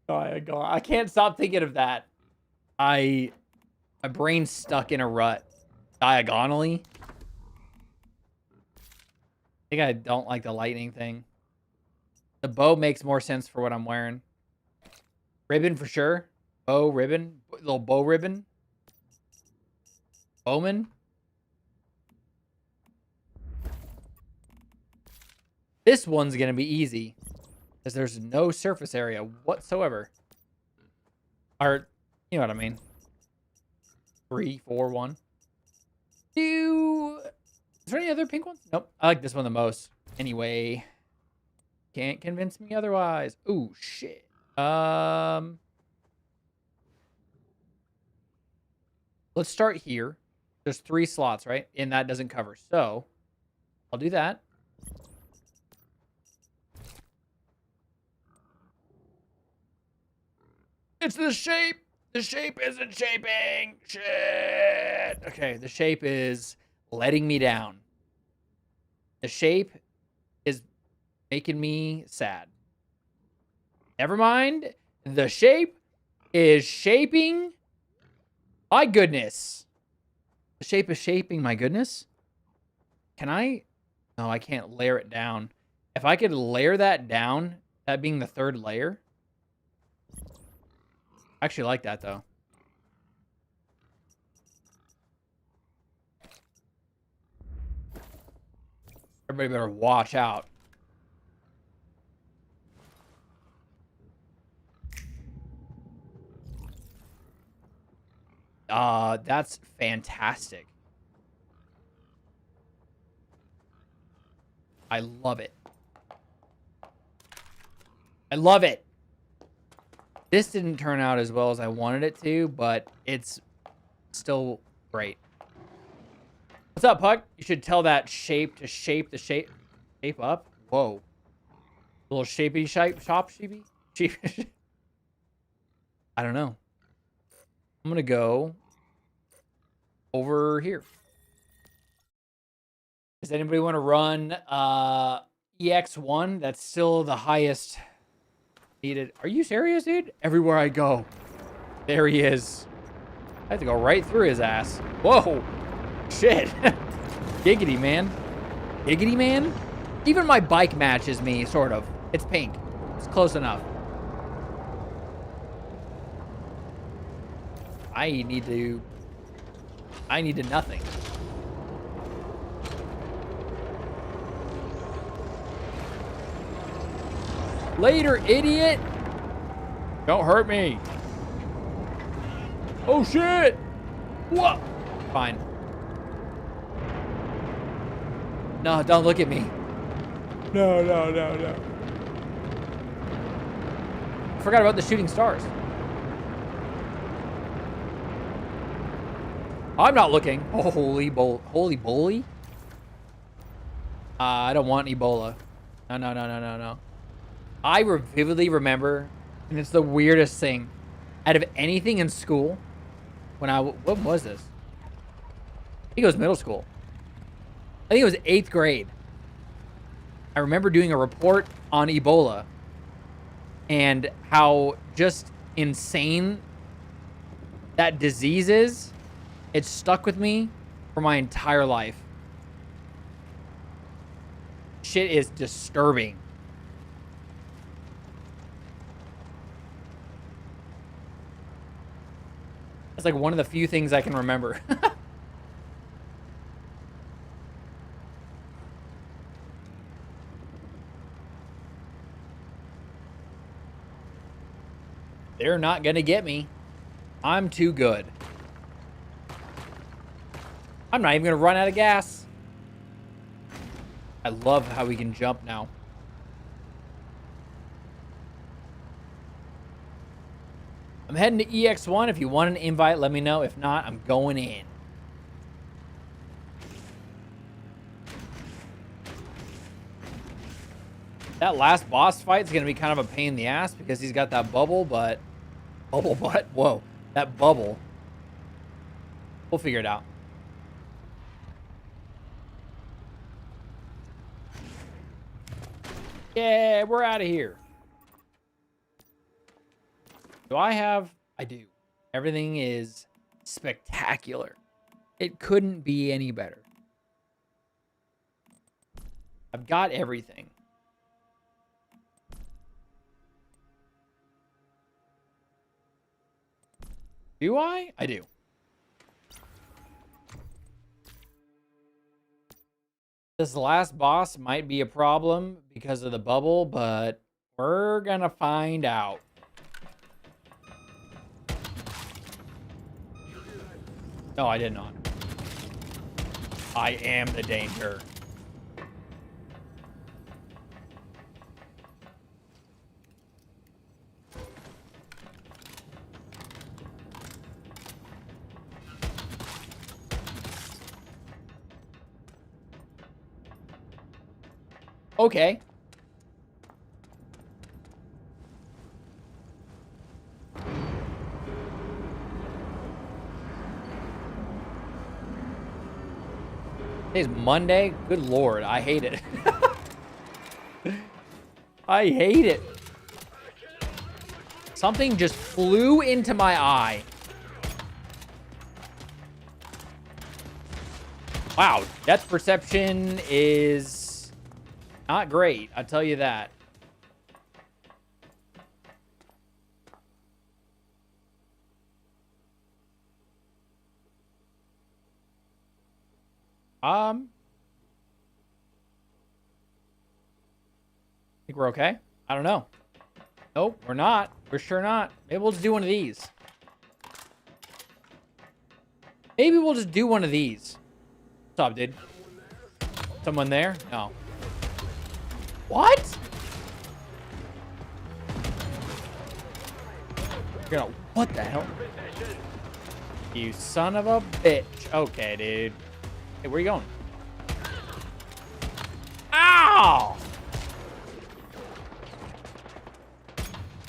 I can't stop thinking of that. My brain's stuck in a rut. Diagonally. I think I don't like the lightning thing. The bow makes more sense for what I'm wearing. Ribbon for sure. Bow ribbon. Little bow ribbon. Bowman. This one's going to be easy. Because there's no surface area whatsoever. Or You know what I mean. 3, 4, 1. Is there any other pink ones? Nope. I like this one the most. Anyway. Can't convince me otherwise. Ooh, shit. Let's start here. There's 3 slots, right? And that doesn't cover. So, I'll do that. It's the shape. The shape isn't shaping. Shit. Okay, the shape is letting me down. The shape is making me sad. Never mind. The shape is shaping my goodness. The shape is shaping my goodness. Can I? No, I can't layer it down. If I could layer that down, that being the 3rd layer. I actually like that, though. Everybody better watch out. That's fantastic. I love it. I love it. This didn't turn out as well as I wanted it to, but it's still great. What's up, Puck? You should tell that shape to shape the shape up. Whoa. A little shapey shape shop sheepy? Sheep. I don't know. I'm gonna go over here. Does anybody want to run EX1? That's still the highest needed. Are you serious, dude? Everywhere I go. There he is. I have to go right through his ass. Whoa. Shit. Giggity, man. Giggity, man? Even my bike matches me, sort of. It's pink. It's close enough. I need to nothing. Later, idiot. Don't hurt me. Oh, shit. What? Fine. No, don't look at me. No. I forgot about the shooting stars. I'm not looking. Holy bully. I don't want Ebola. No. I vividly remember, and it's the weirdest thing, out of anything in school, what was this? I think it was middle school. I think it was 8th grade. I remember doing a report on Ebola and how just insane that disease is. It stuck with me for my entire life. Shit is disturbing. That's like one of the few things I can remember. They're not gonna get me. I'm too good. I'm not even gonna run out of gas. I love how we can jump now. I'm heading to EX1. If you want an invite, let me know. If not, I'm going in. That last boss fight is going to be kind of a pain in the ass because he's got that bubble butt. Bubble butt? Whoa. That bubble. We'll figure it out. Yeah, we're out of here. Do I have? I do. Everything is spectacular. It couldn't be any better. I've got everything. Do I? I do. This last boss might be a problem because of the bubble, but we're gonna find out. No, I did not. I am the danger. Okay. Today's Monday. Good Lord. I hate it. I hate it. Something just flew into my eye. Wow. Depth perception is not great. I'll tell you that. Think we're okay? I don't know. Nope, we're not. We're sure not. Maybe we'll just do one of these. Maybe we'll just do one of these. What's up, dude? Someone there? No. What? You're gonna... What the hell? You son of a bitch. Okay, dude. Hey, where you going? Ow!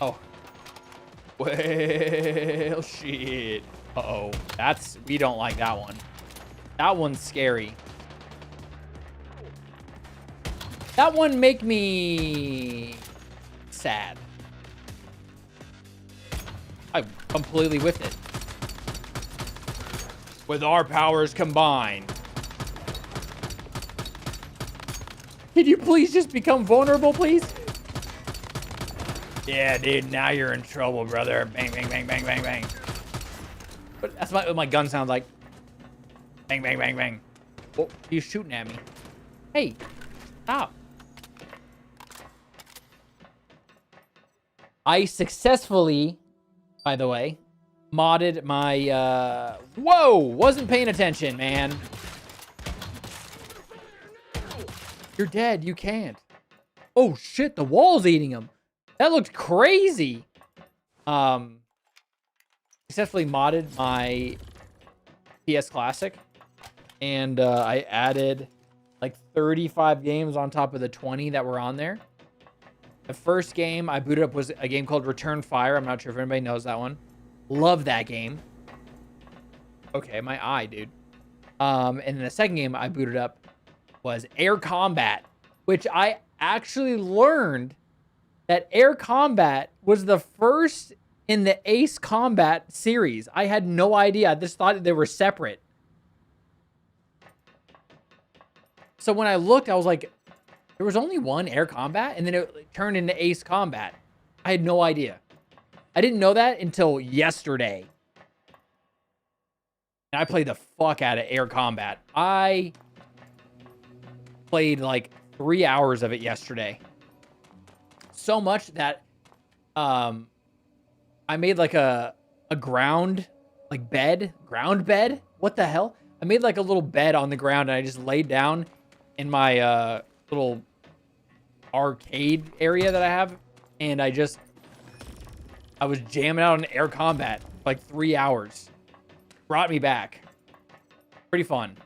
Oh. Well, shit. Uh-oh. We don't like that one. That one's scary. That one make me sad. I'm completely with it. With our powers combined. Can you please just become vulnerable, please? Yeah, dude, now you're in trouble, brother. Bang, bang, bang, bang, bang, bang. But that's what my gun sounds like. Bang, bang, bang, bang. Oh, he's shooting at me. Hey, stop. I successfully, by the way, modded my, whoa, wasn't paying attention, man. You're dead, you can't. Oh, shit, the wall's eating him. That looked crazy. Successfully modded my PS Classic. And I added like 35 games on top of the 20 that were on there. The first game I booted up was a game called Return Fire. I'm not sure if anybody knows that one. Love that game. Okay, my eye, dude. And then the second game I booted up was Air Combat, which I actually learned that Air Combat was the first in the Ace Combat series. I had no idea. I just thought they were separate. So when I looked, I was like, there was only one Air Combat, and then it turned into Ace Combat. I had no idea. I didn't know that until yesterday. And I played the fuck out of Air Combat. I played like 3 hours of it yesterday. So much that I made like a ground bed. What the hell? I made like a little bed on the ground, and I just laid down in my little arcade area that I have, and I was jamming out on Air Combat for like 3 hours. Brought me back. Pretty fun.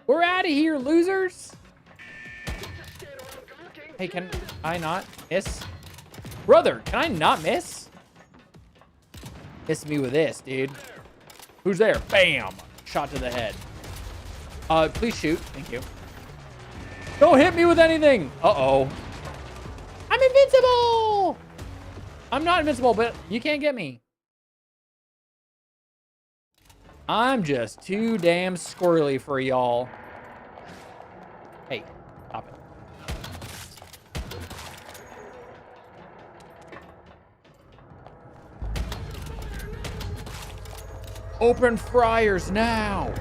We're out of here, losers. Hey, can I not miss? Brother, can I not miss? Miss me with this, dude. Who's there? Bam! Shot to the head. Please shoot. Thank you. Don't hit me with anything. Uh-oh. I'm invincible! I'm not invincible, but you can't get me. I'm just too damn squirrely for y'all. Hey, stop it. Open fryers now.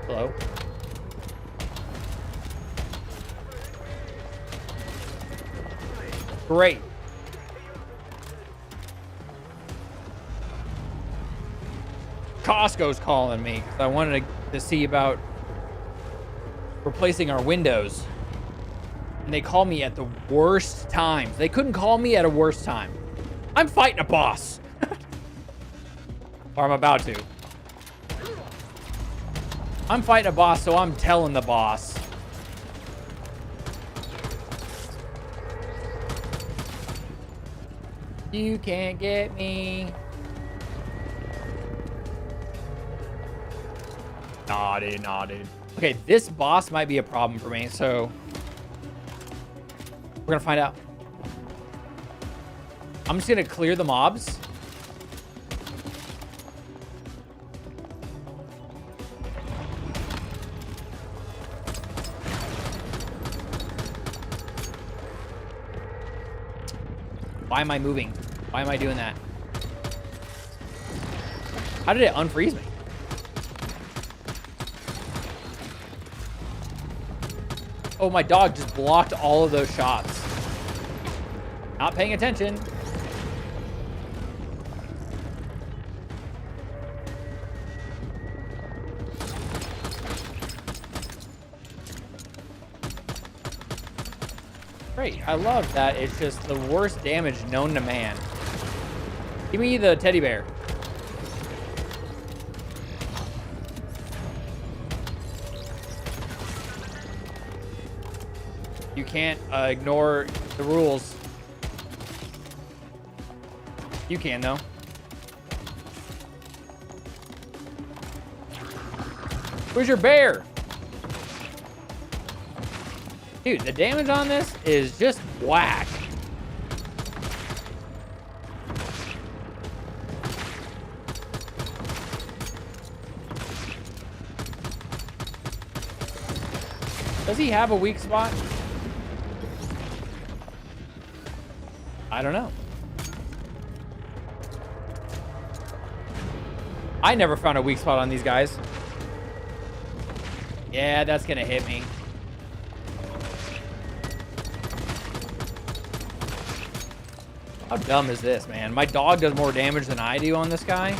Hello. Great. Costco's calling me because I wanted to see about replacing our windows. And they call me at the worst times. They couldn't call me at a worse time. I'm fighting a boss. Or I'm about to. I'm fighting a boss, so I'm telling the boss. You can't get me. Nah, dude. Okay, this boss might be a problem for me, so we're gonna find out. I'm just gonna clear the mobs. Why am I moving? Why am I doing that? How did it unfreeze me? Oh, my dog just blocked all of those shots. Not paying attention. Great. I love that. It's just the worst damage known to man. Give me the teddy bear. You can't ignore the rules. You can, though. Where's your bear? Dude, the damage on this is just whack. Does he have a weak spot? I don't know. I never found a weak spot on these guys. Yeah, that's gonna hit me. How dumb is this, man? My dog does more damage than I do on this guy.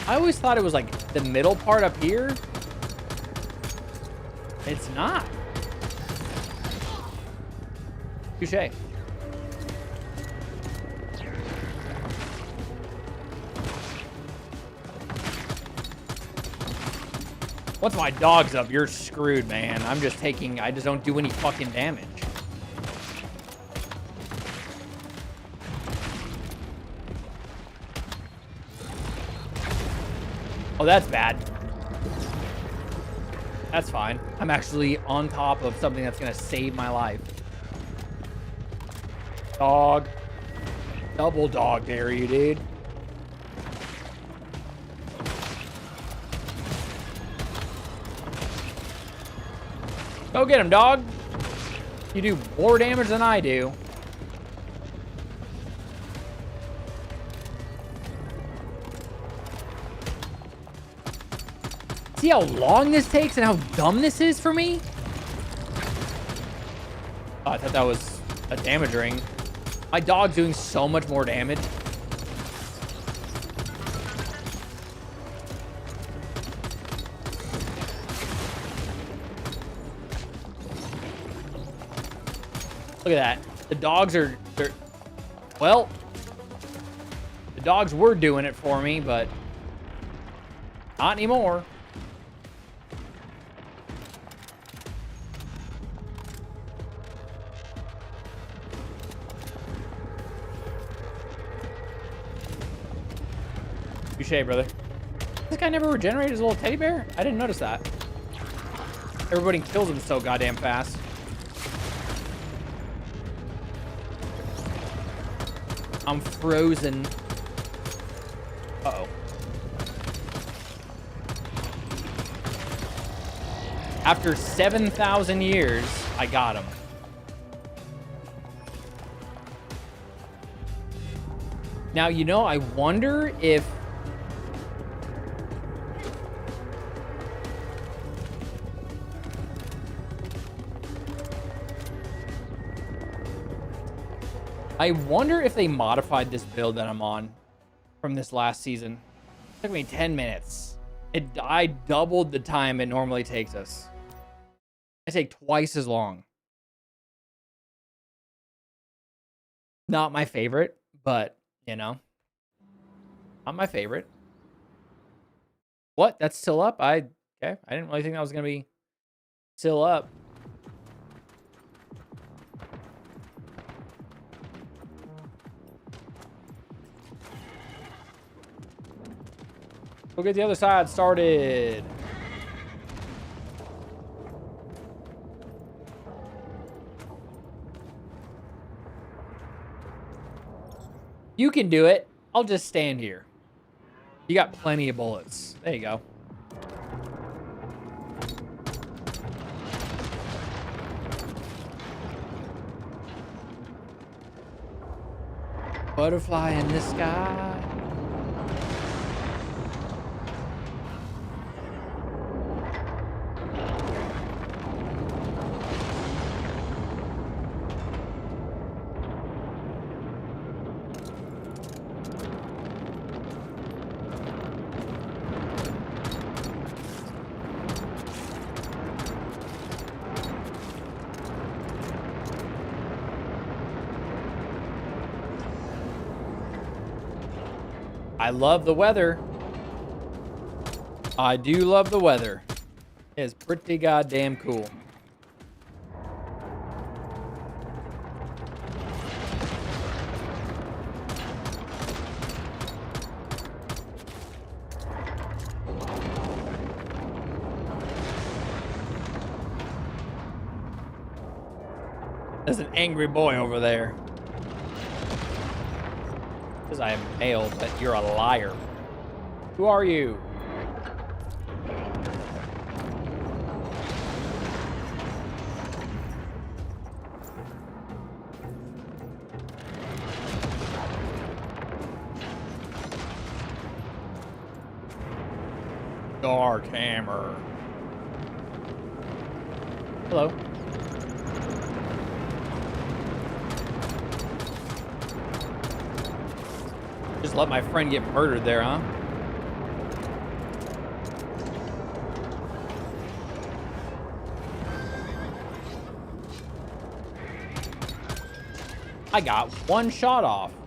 I always thought it was like the middle part up here. It's not. Touché. Once my dog's up, you're screwed, man. I just don't do any fucking damage. Oh, that's bad. That's fine. I'm actually on top of something that's gonna save my life. Dog. Double dog dare you, dude. Go get him, dog. You do more damage than I do. See how long this takes and how dumb this is for me? Oh, I thought that was a damage ring. My dog's doing so much more damage. Look at that. The dogs are... Well, the dogs were doing it for me, but not anymore. Touché, brother. This guy never regenerated his little teddy bear? I didn't notice that. Everybody kills him so goddamn fast. I'm frozen. Uh-oh. After 7,000 years, I got him. Now, you know, I wonder if... I wonder if they modified this build that I'm on from this last season. Took me 10 minutes. I doubled the time it normally takes us. I take twice as long. Not my favorite, but, you know. Not my favorite. What? That's still up? Okay. I didn't really think that was going to be still up. We'll get the other side started. You can do it. I'll just stand here. You got plenty of bullets. There you go. Butterfly in the sky. I love the weather. I do love the weather. It's pretty goddamn cool. There's an angry boy over there. Because I am male, but you're a liar. Who are you? Dark hammer. Hello. Just let my friend get murdered there, huh? I got one shot off. Is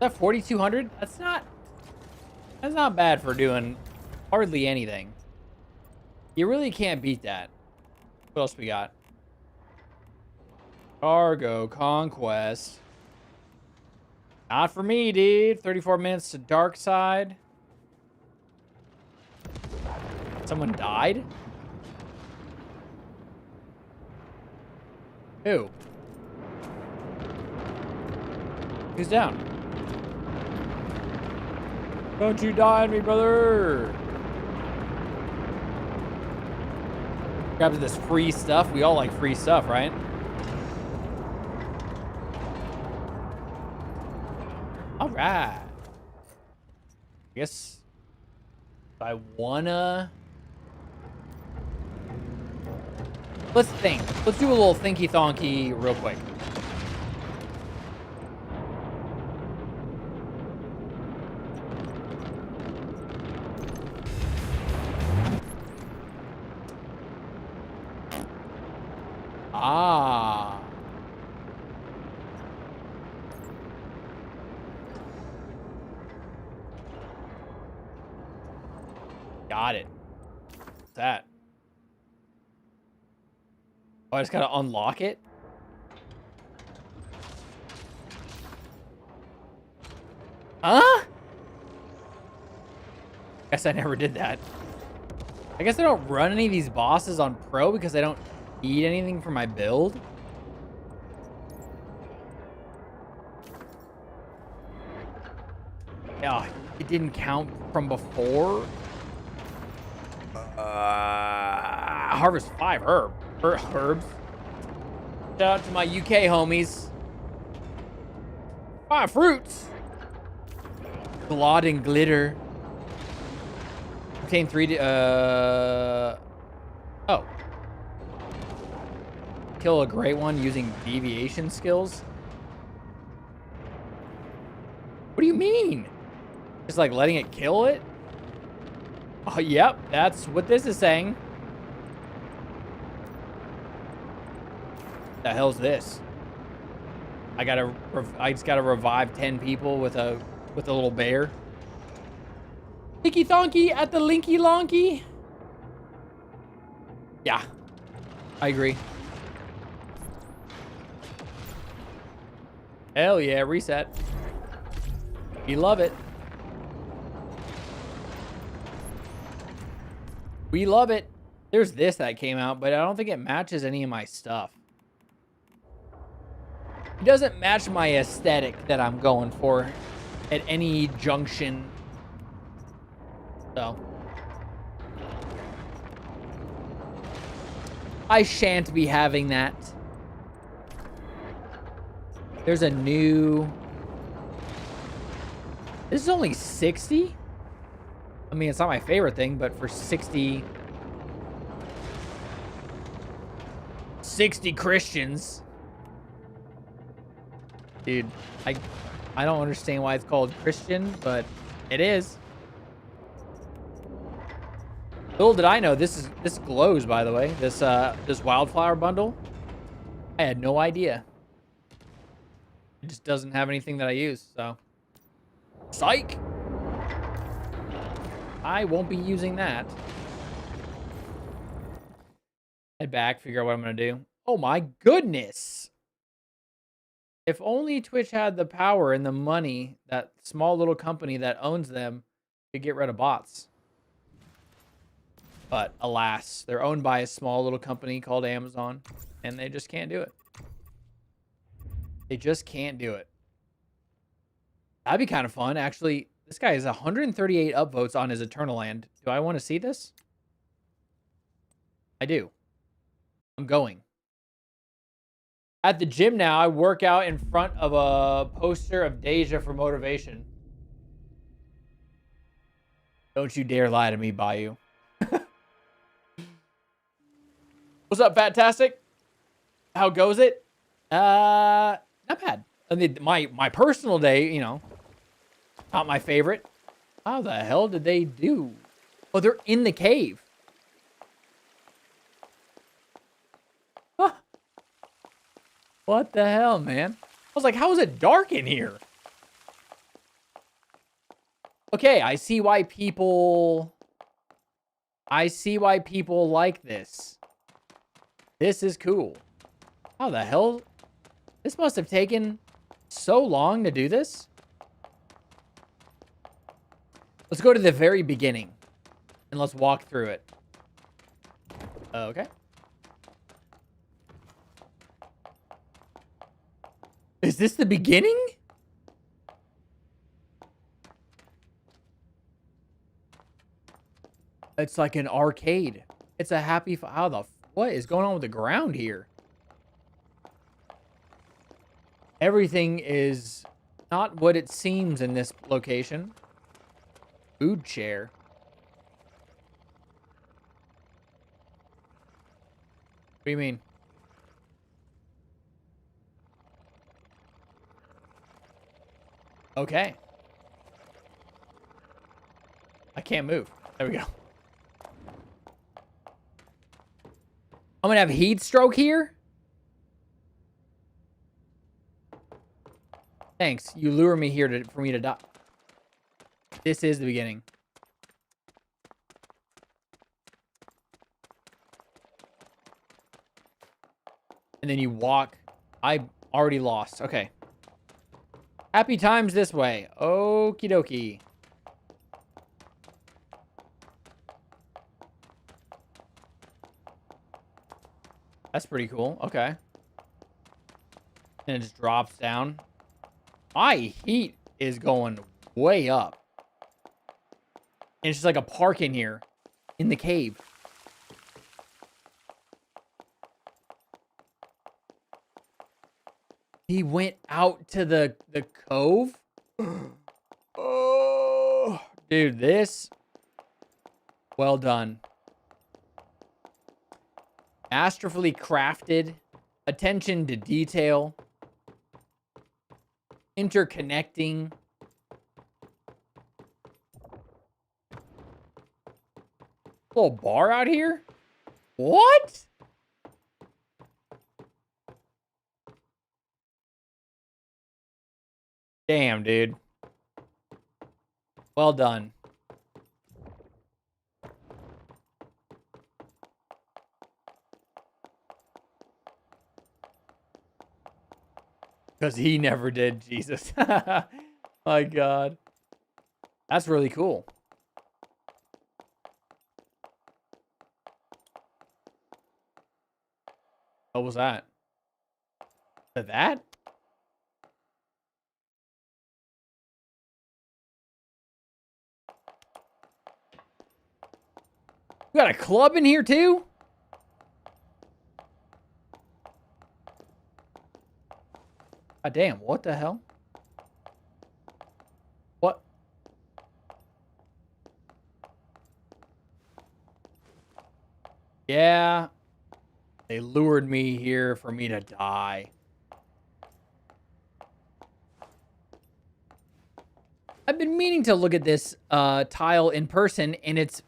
that 4,200? That's not bad for doing hardly anything. You really can't beat that. What else we got? Cargo conquest. Not for me, dude. 34 minutes to dark side. Someone died? Who? Who's down? Don't you die on me, brother. Grab this free stuff. We all like free stuff, right? All right. I guess if I wanna... Let's think. Let's do a little thinky-thonky real quick. Ah. Got it. What's that? Oh, I just gotta unlock it? Huh? Guess I never did that. I guess I don't run any of these bosses on Pro because I don't need anything for my build. Yeah, it didn't count from before. Harvest 5 herbs. Shout out to my UK homies. 5 fruits. Glod and glitter. Obtain 3 oh. Kill a great one using deviation skills. mean? Just like letting it kill it? Oh, yep. That's what this is saying. The hell's this? I just gotta revive 10 people with a little bear. Linky Thonky at the Linky Lonky. Yeah, I agree. Hell yeah, reset. We love it. We love it. There's this that came out, but I don't think it matches any of my stuff. It doesn't match my aesthetic that I'm going for at any junction. So I shan't be having that. There's a new... This is only 60? I mean, it's not my favorite thing, but for 60 Christians. Dude, I don't understand why it's called Christian, but it is. Little did I know this glows, by the way. This wildflower bundle. I had no idea. It just doesn't have anything that I use, so psych. I won't be using that. Head back, figure out what I'm gonna do. Oh my goodness. If only Twitch had the power and the money, that small little company that owns them could get rid of bots. But alas, they're owned by a small little company called Amazon, and they just can't do it. They just can't do it. That'd be kind of fun. Actually, this guy has 138 upvotes on his Eternal Land. Do I want to see this? I do. I'm going. At the gym now, I work out in front of a poster of Deja for motivation. Don't you dare lie to me, Bayou. What's up, Fantastic? How goes it? Not bad. I mean, my personal day, you know, not my favorite. How the hell did they do? Oh, they're in the cave. Huh. What the hell, man? I was like, how is it dark in here? Okay, I see why people like this. This is cool. How the hell? This must have taken so long to do this. Let's go to the very beginning and let's walk through it. Okay. Is this the beginning? It's like an arcade. It's a happy... How the... What is going on with the ground here? Everything is not what it seems in this location. Food chair. What do you mean? Okay. I can't move. There we go. I'm gonna have heat stroke here? Thanks. You lure me here for me to die. This is the beginning. And then you walk. I already lost. Okay. Happy times this way. Okie dokie. That's pretty cool. Okay. And it just drops down. My heat is going way up. And it's just like a park in here. In the cave. He went out to the cove? Oh, dude, this... Well done. Masterfully crafted. Attention to detail. Interconnecting. Little bar out here? What? Damn, dude. Well done. Because he never did, Jesus. My God. That's really cool. What was that? Is that? We got a club in here too? God damn, what the hell? What? Yeah. They lured me here for me to die. I've been meaning to look at this tile in person, and it's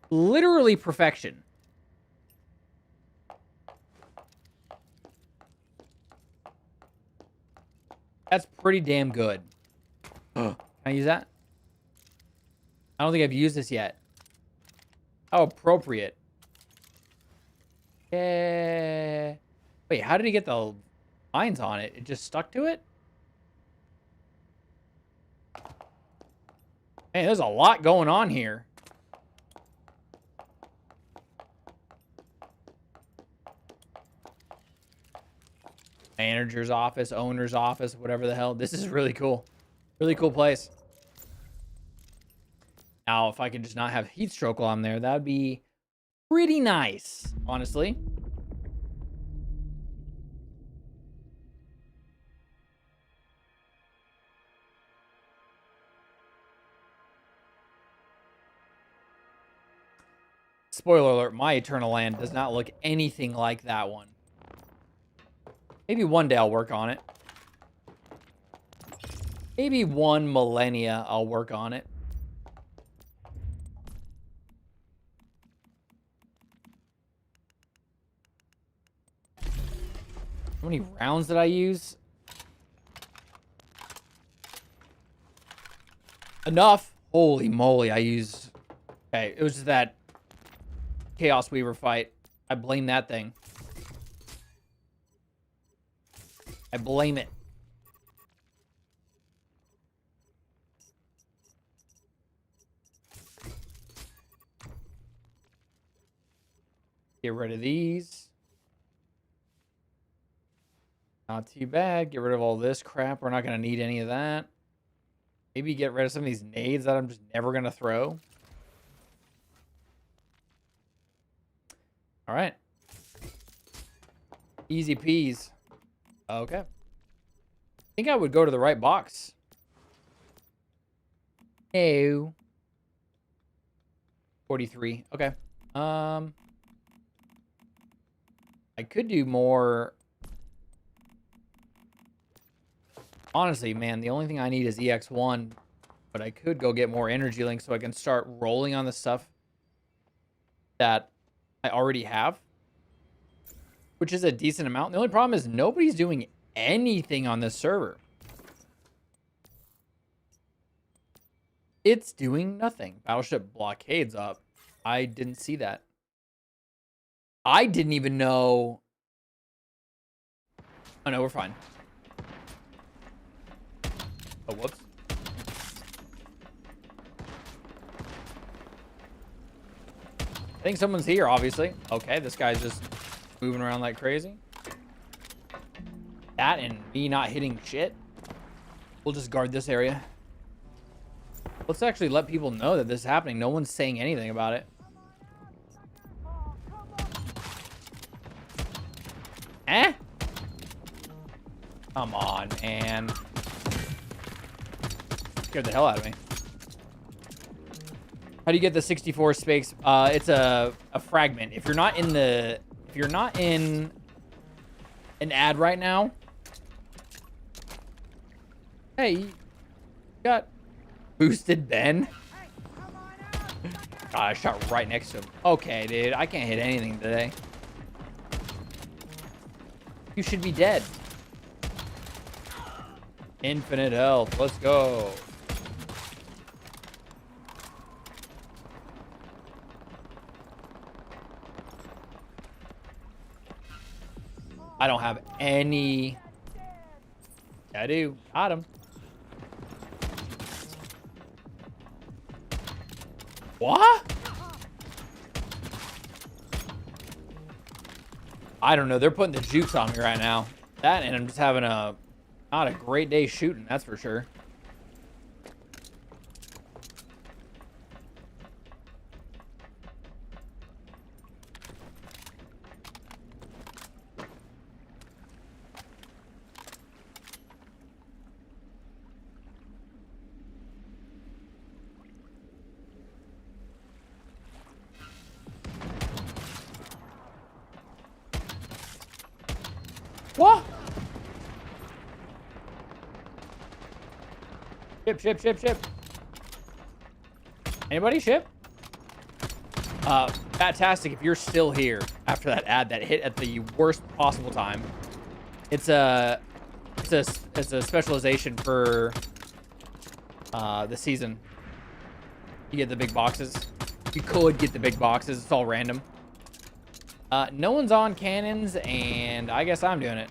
literally perfection. That's pretty damn good. Can I use that? I don't think I've used this yet. How appropriate. Yeah. Wait, how did he get the lines on it? It just stuck to it? Man, there's a lot going on here. Manager's office, owner's office, whatever the hell. This is really cool. Really cool place. Now, if I could just not have heat stroke while I'm there, that would be pretty nice, honestly. Spoiler alert, my Eternal Land does not look anything like that one. Maybe one day I'll work on it. Maybe one millennia I'll work on it. How many rounds did I use? Enough. Holy moly, I used... Okay, it was just that Chaos Weaver fight. I blame that thing. I blame it. Get rid of these. Not too bad. Get rid of all this crap. We're not going to need any of that. Maybe get rid of some of these nades that I'm just never going to throw. All right. Easy peas. Okay. I think I would go to the right box. No. 43. Okay. I could do more. Honestly, man, the only thing I need is EX1, but I could go get more energy links so I can start rolling on the stuff that I already have, which is a decent amount. The only problem is nobody's doing anything on this server. It's doing nothing. Battleship Blockade's up. I didn't see that. I didn't even know. Oh, no, we're fine. Oh, whoops. I think someone's here, obviously. Okay, this guy's just moving around like crazy. That and me not hitting shit. We'll just guard this area. Let's actually let people know that this is happening. No one's saying anything about it. Eh? Come on, man. Scared the hell out of me. How do you get the 64 space? It's a fragment. If you're not in an ad right now, hey, you got boosted Ben. I shot right next to him. Okay, dude. I can't hit anything today. You should be dead. Infinite health. Let's go. I don't have any... I do. Got him. What? I don't know. They're putting the jukes on me right now. That, and I'm just having a not a great day shooting, that's for sure. What? Ship. Anybody ship? Fantastic if you're still here after that ad that hit at the worst possible time. It's a specialization for the season. You get the big boxes. You could get the big boxes. It's all random. No one's on cannons, and I guess I'm doing it.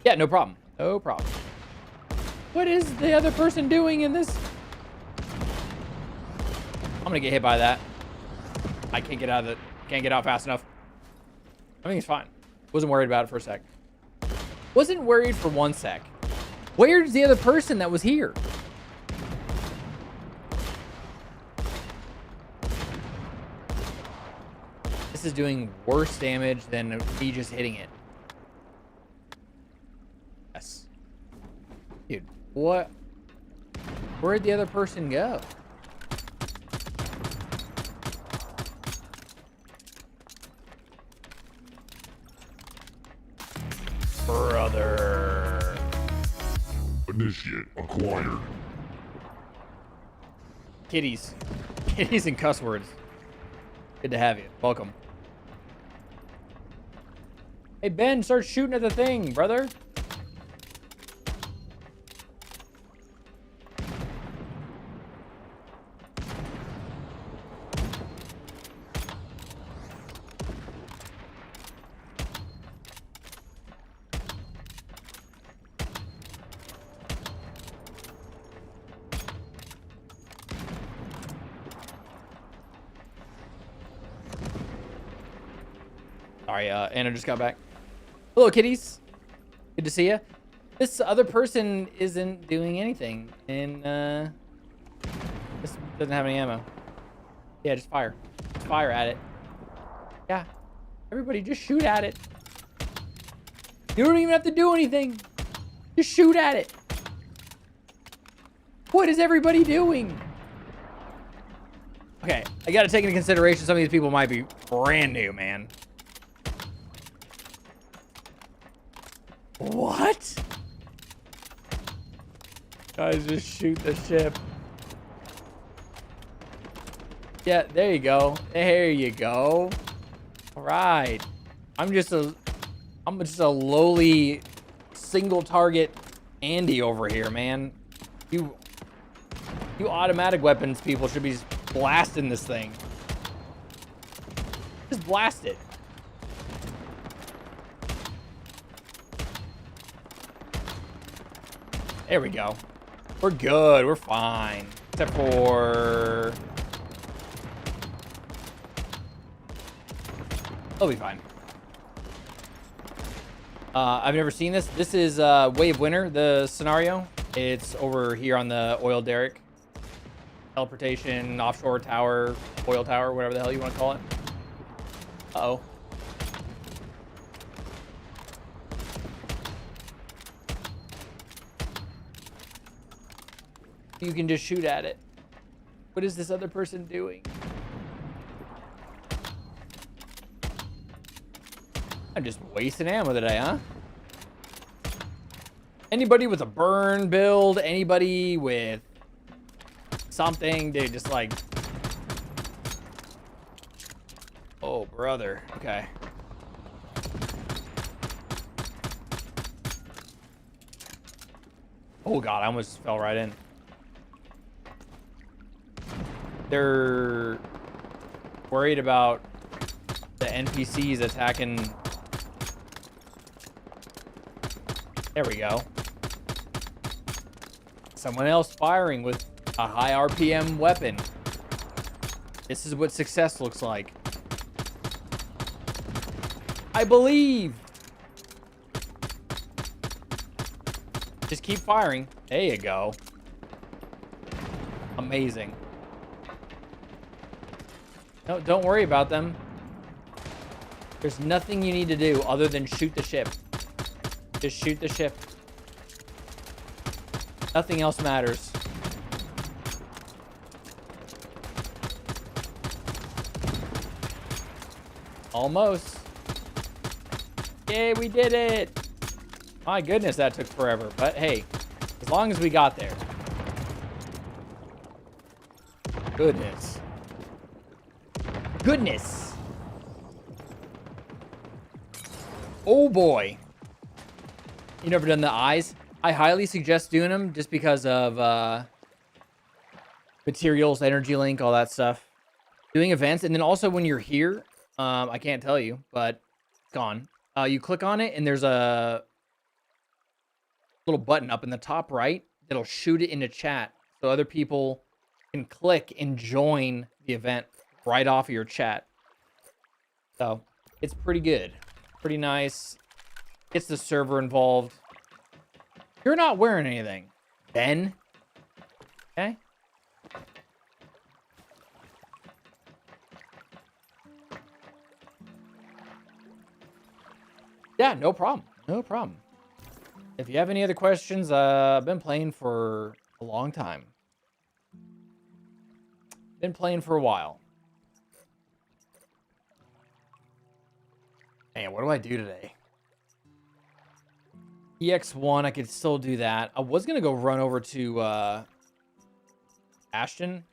Yeah, no problem. No problem. What is the other person doing in this? I'm gonna get hit by that. I can't get out of it. Can't get out fast enough. I think it's fine. Wasn't worried about it for a sec. Wasn't worried for 1 sec. Where's the other person that was here? This is doing worse damage than me just hitting it. Yes. Dude, what? Where'd the other person go? Brother.
Initiate acquired.
Kitties. Kitties and cuss words. Good to have you. Welcome. Hey, Ben, start shooting at the thing, brother. Sorry, Anna just got back. Hello, kitties. Good to see you. This other person isn't doing anything, and this doesn't have any ammo. Yeah, just fire. Just fire at it. Yeah. Everybody, just shoot at it. You don't even have to do anything. Just shoot at it. What is everybody doing? Okay, I gotta take into consideration some of these people might be brand new, man. What? Guys, just shoot the ship. Yeah, there you go. There you go. All right. I'm just a lowly single target Andy over here, man. You automatic weapons people should be just blasting this thing. Just blast it. There we go. We're good. We're fine. Except for... They'll be fine. I've never seen this. This is Way of Winter, the scenario. It's over here on the oil derrick. Teleportation, offshore tower, oil tower, whatever the hell you want to call it. Uh-oh. You can just shoot at it. What is this other person doing? I'm just wasting ammo today, huh? Anybody with a burn build, anybody with something, dude, just like... Oh, brother. Okay. Oh, God, I almost fell right in. They're worried about the NPCs attacking... There we go. Someone else firing with a high RPM weapon. This is what success looks like. I believe. Just keep firing. There you go. Amazing. No, don't worry about them. There's nothing you need to do other than shoot the ship. Just shoot the ship. Nothing else matters. Almost. Yay, we did it. My goodness, that took forever. But hey, as long as we got there. Goodness. Goodness. Oh boy. You never done the eyes? I highly suggest doing them just because of materials, energy link, all that stuff. Doing events, and then also when you're here, I can't tell you, but it's gone. You click on it, and there's a little button up in the top right that'll shoot it into chat, so other people can click and join the event right off of your chat. So it's pretty good, pretty nice. Gets the server involved. You're not wearing anything, Ben. Okay. Yeah, no problem. No problem. If you have any other questions, I've been playing for a long time. Been playing for a while. Man, what do I do today? EX1, I could still do that. I was going to go run over to Ashington.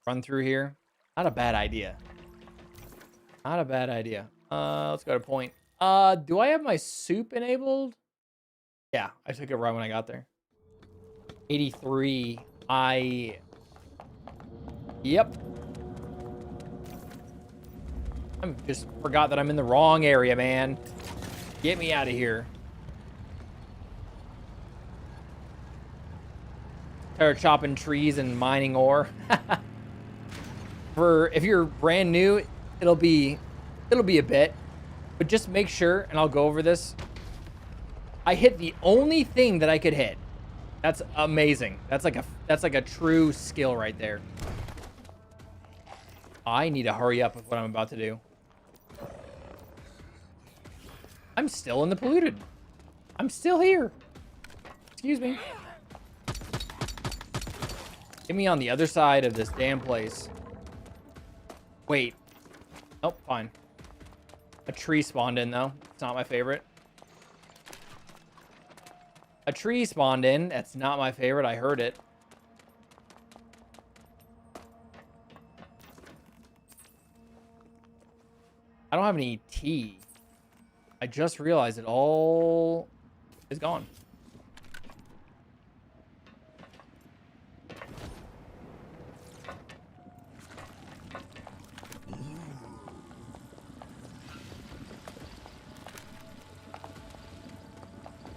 Run through here. Not a bad idea. Not a bad idea. Let's go to point. Do I have my soup enabled? Yeah, I took it right when I got there. 83. Yep. I just forgot that I'm in the wrong area, man. Get me out of here. Start chopping trees and mining ore. If you're brand new, it'll be a bit, but just make sure, and I'll go over this. I hit the only thing that I could hit. That's amazing. That's like a true skill right there. I need to hurry up with what I'm about to do. I'm still in the polluted. I'm still here. Excuse me. Get me on the other side of this damn place. Wait. Nope, fine. A tree spawned in, though. It's not my favorite. A tree spawned in. That's not my favorite. I heard it. I don't have any tea. I just realized it all is gone.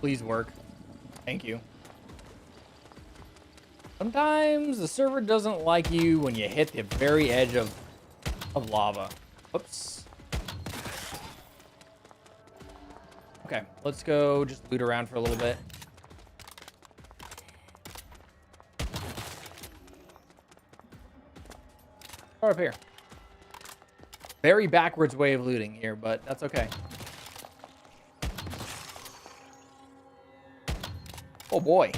Please work. Thank you. Sometimes the server doesn't like you when you hit the very edge of lava. Oops. Okay, let's go just loot around for a little bit. Start up here. Very backwards way of looting here, but that's okay. Oh boy.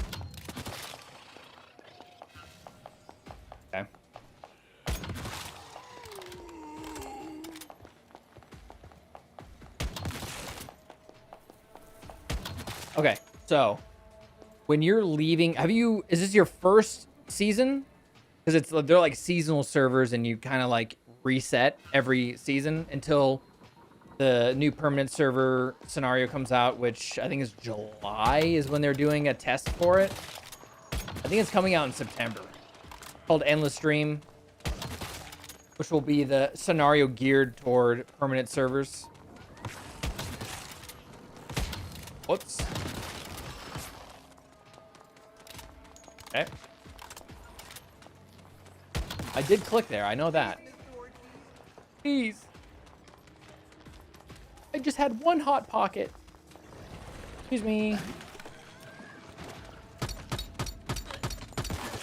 Okay. Okay, so when you're leaving, is this your first season? Because they're like seasonal servers and you kind of like reset every season until the new permanent server scenario comes out, which I think is July is when they're doing a test for it. I think it's coming out in September. Called Endless Stream, which will be the scenario geared toward permanent servers. Whoops. Okay. I did click there. I know that. Please. I just had one hot pocket. Excuse me.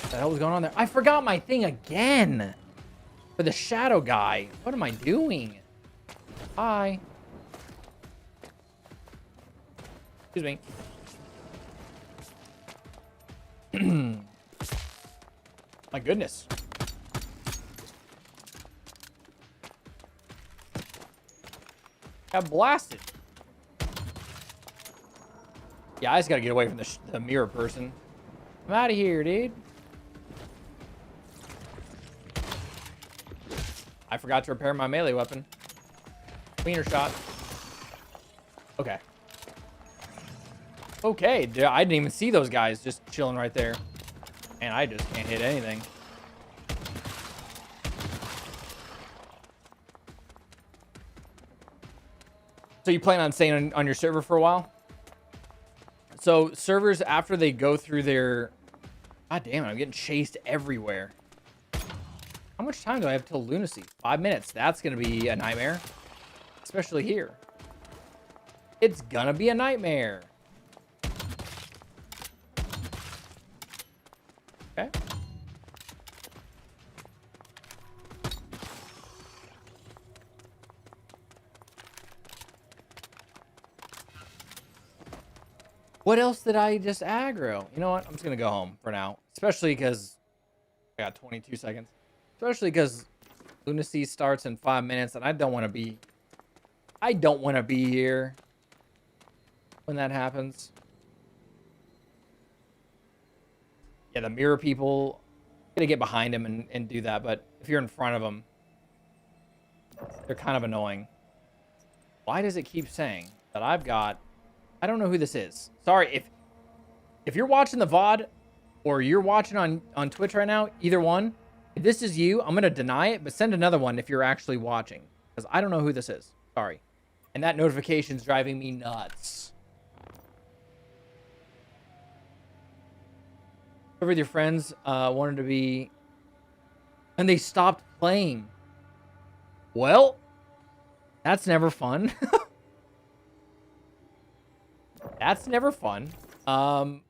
What the hell was going on there? I forgot my thing again. For the shadow guy. What am I doing? Hi. Excuse me. My goodness. Got blasted. Yeah, I just gotta get away from the mirror person. I'm out of here, dude. I forgot to repair my melee weapon. Cleaner shot. Okay. Okay, dude, I didn't even see those guys just chilling right there. And I just can't hit anything. So you plan on staying on your server for a while? So servers, after they go through their... God damn it, I'm getting chased everywhere. How much time do I have till lunacy? 5 minutes. That's going to be a nightmare. Especially here. It's going to be a nightmare. Okay. What else did I just aggro? You know what? I'm just going to go home for now. Especially because I got 22 seconds. Especially because lunacy starts in 5 minutes and I don't want to be here when that happens. Yeah, the mirror people, I'm gonna get behind them and do that, but if you're in front of them, they're kind of annoying. Why does it keep saying that I don't know who this is. Sorry, if you're watching the VOD or you're watching on Twitch right now, either one, if this is you, I'm gonna deny it, but send another one if you're actually watching, because I don't know who this is. Sorry. And that notification's driving me nuts. With your friends wanted to be, and they stopped playing. Well, that's never fun. That's never fun. So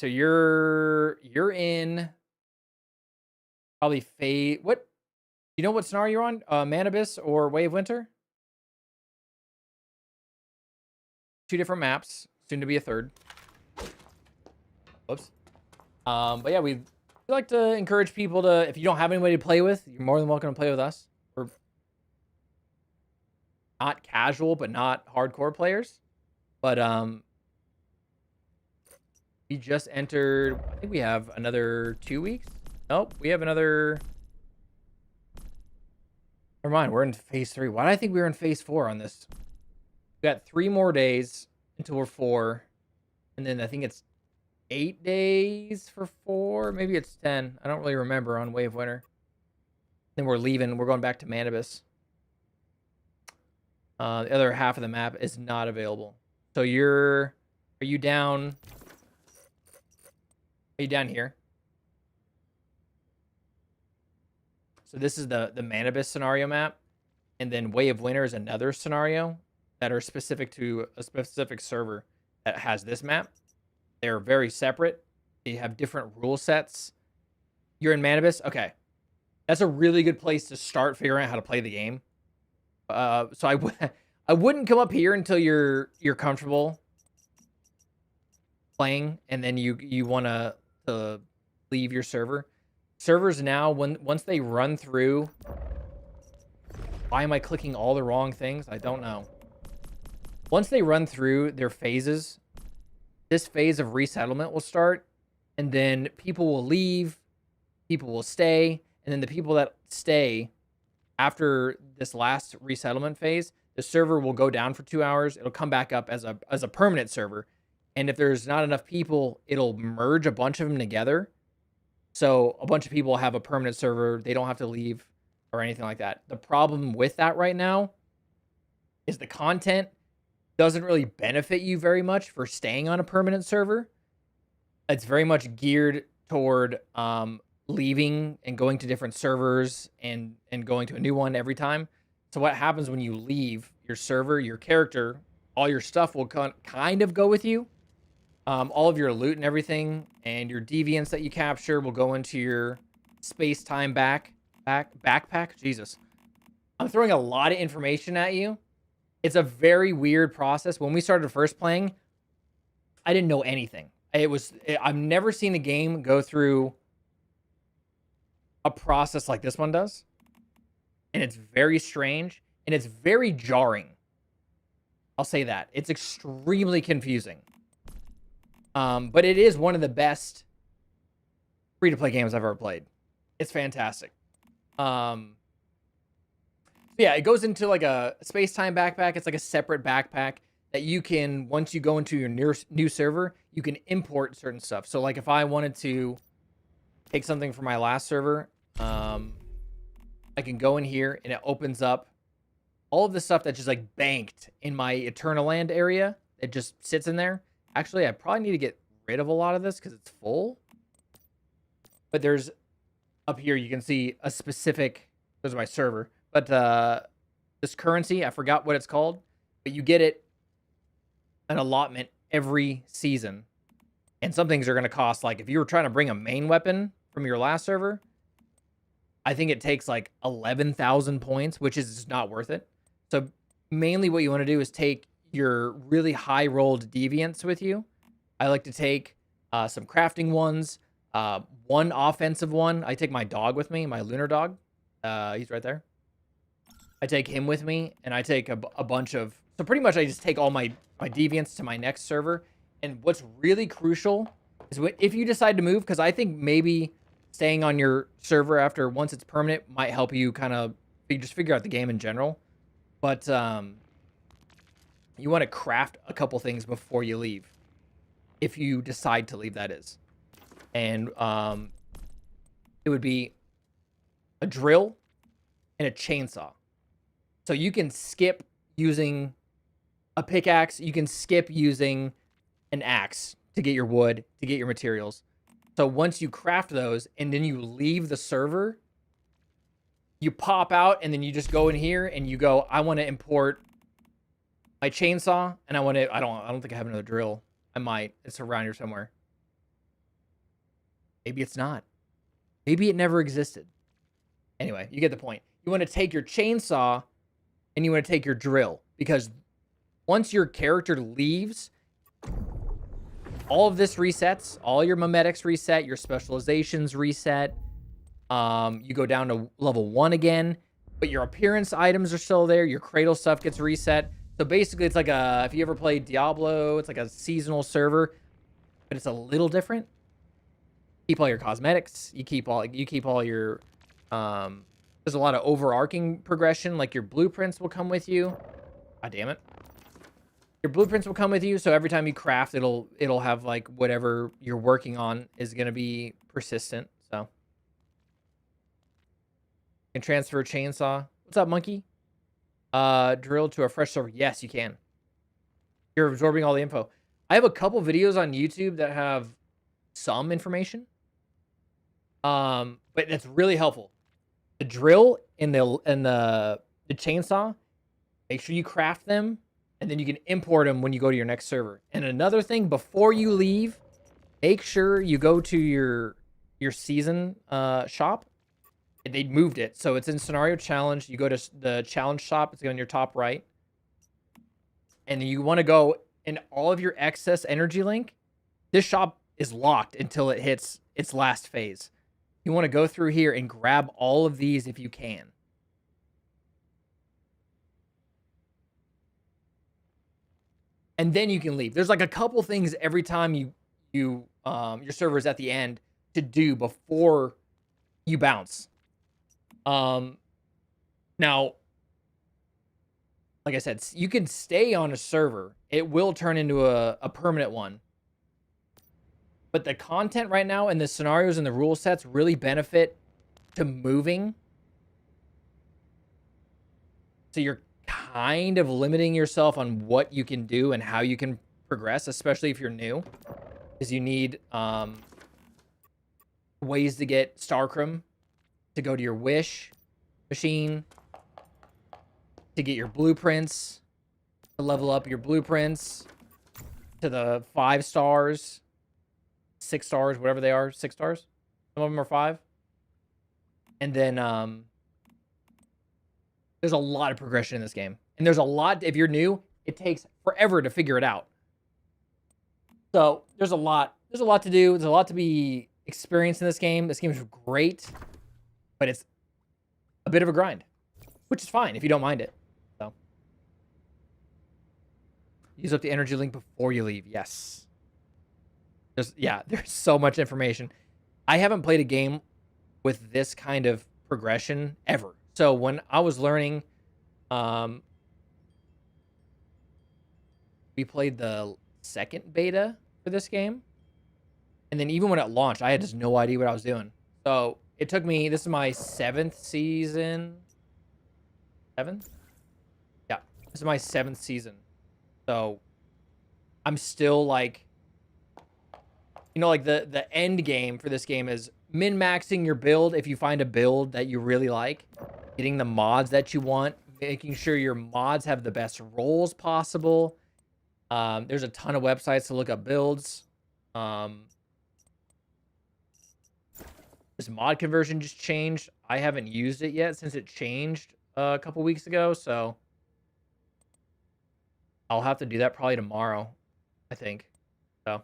you're in probably phase. What? You know what scenario you're on? Manibus or Way of Winter? 2 different maps. Soon to be a third. Whoops. But yeah, we like to encourage people to, if you don't have anybody to play with, you're more than welcome to play with us. We're not casual, but not hardcore players. But we just entered, I think we have another 2 weeks. Nope, we have another. Never mind, we're in phase 3. Why did I think we were in phase 4 on this? We got 3 more days until we're 4. And then I think it's 8 days for 4. Maybe it's 10. I don't really remember on Way of Winter. Then we're leaving. We're going back to Manibus. The other half of the map is not available. So are you down? Are you down here? So this is the Manibus scenario map. And then Way of Winter is another scenario that are specific to a specific server that has this map. They're very separate. They have different rule sets. You're in Manibus? Okay. That's a really good place to start figuring out how to play the game. So I wouldn't come up here until you're comfortable playing, and then you want to leave your server. Servers now, once they run through... Why am I clicking all the wrong things? I don't know. Once they run through their phases, this phase of resettlement will start, and then people will leave, people will stay, and then the people that stay after this last resettlement phase, the server will go down for 2 hours. It'll come back up as a permanent server. And if there's not enough people, it'll merge a bunch of them together. So a bunch of people have a permanent server. They don't have to leave or anything like that. The problem with that right now is the content doesn't really benefit you very much for staying on a permanent server. It's very much geared toward leaving and going to different servers and going to a new one every time. So what happens when you leave your server, your character, all your stuff will kind of go with you. All of your loot and everything and your deviants that you capture will go into your space-time backpack. Jesus. I'm throwing a lot of information at you. It's a very weird process. When we started first playing, I didn't know anything. I've never seen a game go through a process like this one does. And it's very strange and it's very jarring. I'll say that. It's extremely confusing. But it is one of the best free-to-play games I've ever played. It's fantastic. Yeah, it goes into like a space-time backpack. It's like a separate backpack that you can, once you go into your new server, you can import certain stuff. So like if I wanted to take something from my last server, I can go in here and it opens up all of the stuff that's just like banked in my Eternal Land area. It just sits in there. Actually, I probably need to get rid of a lot of this because it's full. But there's, up here, you can see a specific, there's my server. But this currency, I forgot what it's called. But you get it, an allotment every season. And some things are going to cost, like if you were trying to bring a main weapon from your last server, I think it takes like 11,000 points, which is just not worth it. So mainly what you want to do is take your really high rolled deviants with you. I like to take some crafting ones, one offensive one. I take my dog with me, my Lunar dog. He's right there. I take him with me, and I take a bunch of... So pretty much I just take all my deviants to my next server. And what's really crucial is if you decide to move, because I think maybe staying on your server after once it's permanent might help you kind of just figure out the game in general. But you want to craft a couple things before you leave. If you decide to leave, that is. And it would be a drill and a chainsaw. So you can skip using a pickaxe. You can skip using an axe to get your wood, to get your materials. So once you craft those and then you leave the server, you pop out and then you just go in here and you go, I want to import my chainsaw and I don't think I have another drill. I might. It's around here somewhere. Maybe it's not. Maybe it never existed. Anyway, you get the point. You want to take your chainsaw and you want to take your drill, because once your character leaves, all of this resets. All your memetics reset. Your specializations reset. You go down to level 1 again, but your appearance items are still there. Your cradle stuff gets reset. So basically, it's like if you ever played Diablo, it's like a seasonal server, but it's a little different. Keep all your cosmetics. You keep all your. There's a lot of overarching progression. Like your blueprints will come with you. God damn it. Your blueprints will come with you, so every time you craft, it'll have like whatever you're working on is gonna be persistent. So you can transfer a chainsaw. What's up, monkey? Drill to a fresh server. Yes, you can. You're absorbing all the info. I have a couple videos on YouTube that have some information. But that's really helpful. The drill and the chainsaw, make sure you craft them, and then you can import them when you go to your next server. And another thing, before you leave, make sure you go to your season shop. They moved it, so it's in Scenario Challenge. You go to the challenge shop. It's on your top right. And you want to go in all of your excess energy link. This shop is locked until it hits its last phase. You want to go through here and grab all of these if you can. and then you can leave. There's like a couple things every time your server's at the end to do before you bounce. Now, like I said, you can stay on a server. It will turn into a permanent one. But the content right now and the scenarios and the rule sets really benefit to moving. So you're kind of limiting yourself on what you can do and how you can progress, especially if you're new. Because you need ways to get Starcrum, to go to your wish machine, to get your blueprints, to level up your blueprints to the 5 stars, 6 stars, whatever they are, 6 stars. Some of them are 5. And then there's a lot of progression in this game. And there's a lot, if you're new, it takes forever to figure it out. So there's a lot to do. There's a lot to be experienced in this game. This game is great, but it's a bit of a grind, which is fine if you don't mind it. So use up the energy link before you leave. Yes. There's so much information. I haven't played a game with this kind of progression ever. So when I was learning, we played the second beta for this game. And then even when it launched, I had just no idea what I was doing. So it took me, this is my 7th season. 7th? Yeah, this is my 7th season. So I'm still like, you know, like the end game for this game is min-maxing your build if you find a build that you really like, getting the mods that you want, making sure your mods have the best rolls possible. There's a ton of websites to look up builds. This mod conversion just changed. I haven't used it yet since it changed a couple weeks ago, so I'll have to do that probably tomorrow, I think. So